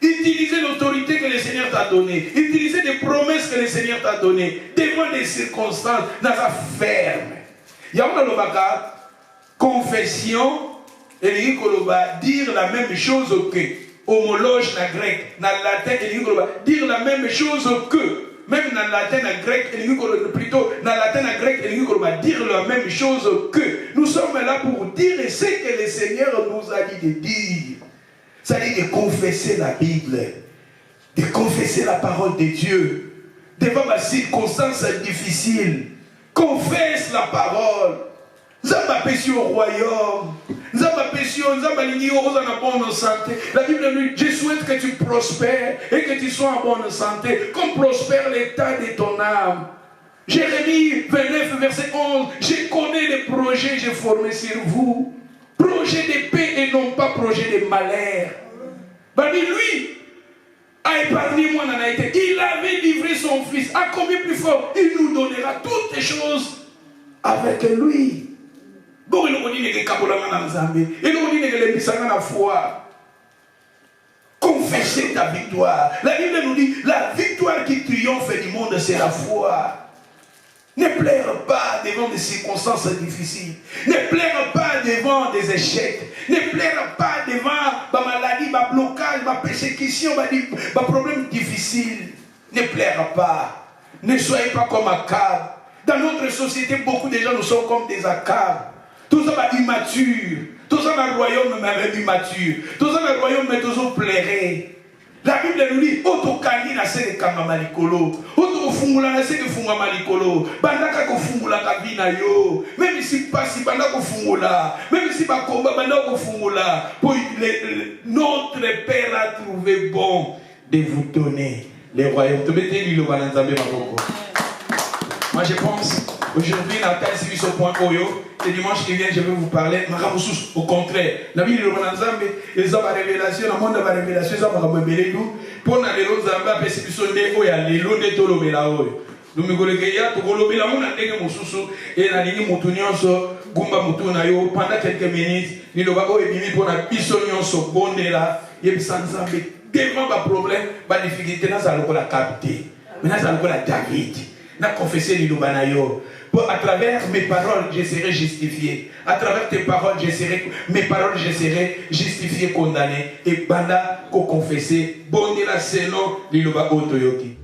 Utiliser l'autorité que le Seigneur t'a donnée, utiliser des promesses que le Seigneur t'a données, devant des circonstances, dans la ferme. Il y a une confession. Et dire la même chose que homologe na grec, na latin, dire la même chose que, même na latin, na grec, plutôt na latin, na grec, dire la même chose que. Nous sommes là pour dire ce que le Seigneur nous a dit de dire. C'est-à-dire de confesser la Bible, de confesser la parole de Dieu, devant ma circonstance difficile. Confesse la parole. Nous avons péché au royaume. Nous avons péché, nous avons bonne santé. La Bible nous dit, je souhaite que tu prospères et que tu sois en bonne santé, comme prospère l'état de ton âme. Jérémie 29, verset 11, je connais les projets que j'ai formés sur vous. Projet de paix et non pas projet de malheur. Lui a épargné moi dans la été. Il avait livré son fils. A commis plus fort. Il nous donnera toutes les choses avec lui. Confessez ta victoire. La Bible nous dit, la victoire qui triomphe du monde, c'est la foi. Ne pleure pas devant des circonstances difficiles. Ne pleure pas devant des échecs. Ne pleure pas devant ma maladie, ma blocage, ma persécution, ma problème difficile. Ne pleure pas. Ne soyez pas comme Akab. Dans notre société, beaucoup de gens nous sont comme des Akab. Tous sont immatures. Tous sont dans le royaume même immature. Tous sont dans le royaume mais tous ont pleuré. La Bible nous dit, Otokani na se kama malikolo. Otofungula na se funga malikolo. Bandaka ko fungula kabina yo. Même si pas si bandaka ko fungula. Même si pas combat bandaka ko fungula. Pour notre Père a trouvé bon de vous donner les royaumes. Moi je pense, aujourd'hui, dans le service au point Oyo, le dimanche qui vient, je vais vous parler, au contraire. La Bible dit, ils ont la révélation, le monde de la révélation, ils ont la révélation. Pour nous, les Zamba, les Sibisson, les Oya, les Lots de Tolobela Oyo. Nous me golegeya, tu golobela, mon andenge mususu, et la ligne Moutounionso, Gumba Moutunayo, pendant quelques minutes, nous avons émis pour la Bissonionso, Bondela, Yebsanzambe, devant le problème, la difficulté, nous allons la capter. Maintenant, nous allons la David. N'a confessé l'Ilubanayo. À travers mes paroles, je serai justifié. À travers tes paroles, mes paroles, je serai justifié, condamné. Et banda, ko confessé, bon de la seno, l'Iluba Otoyoki.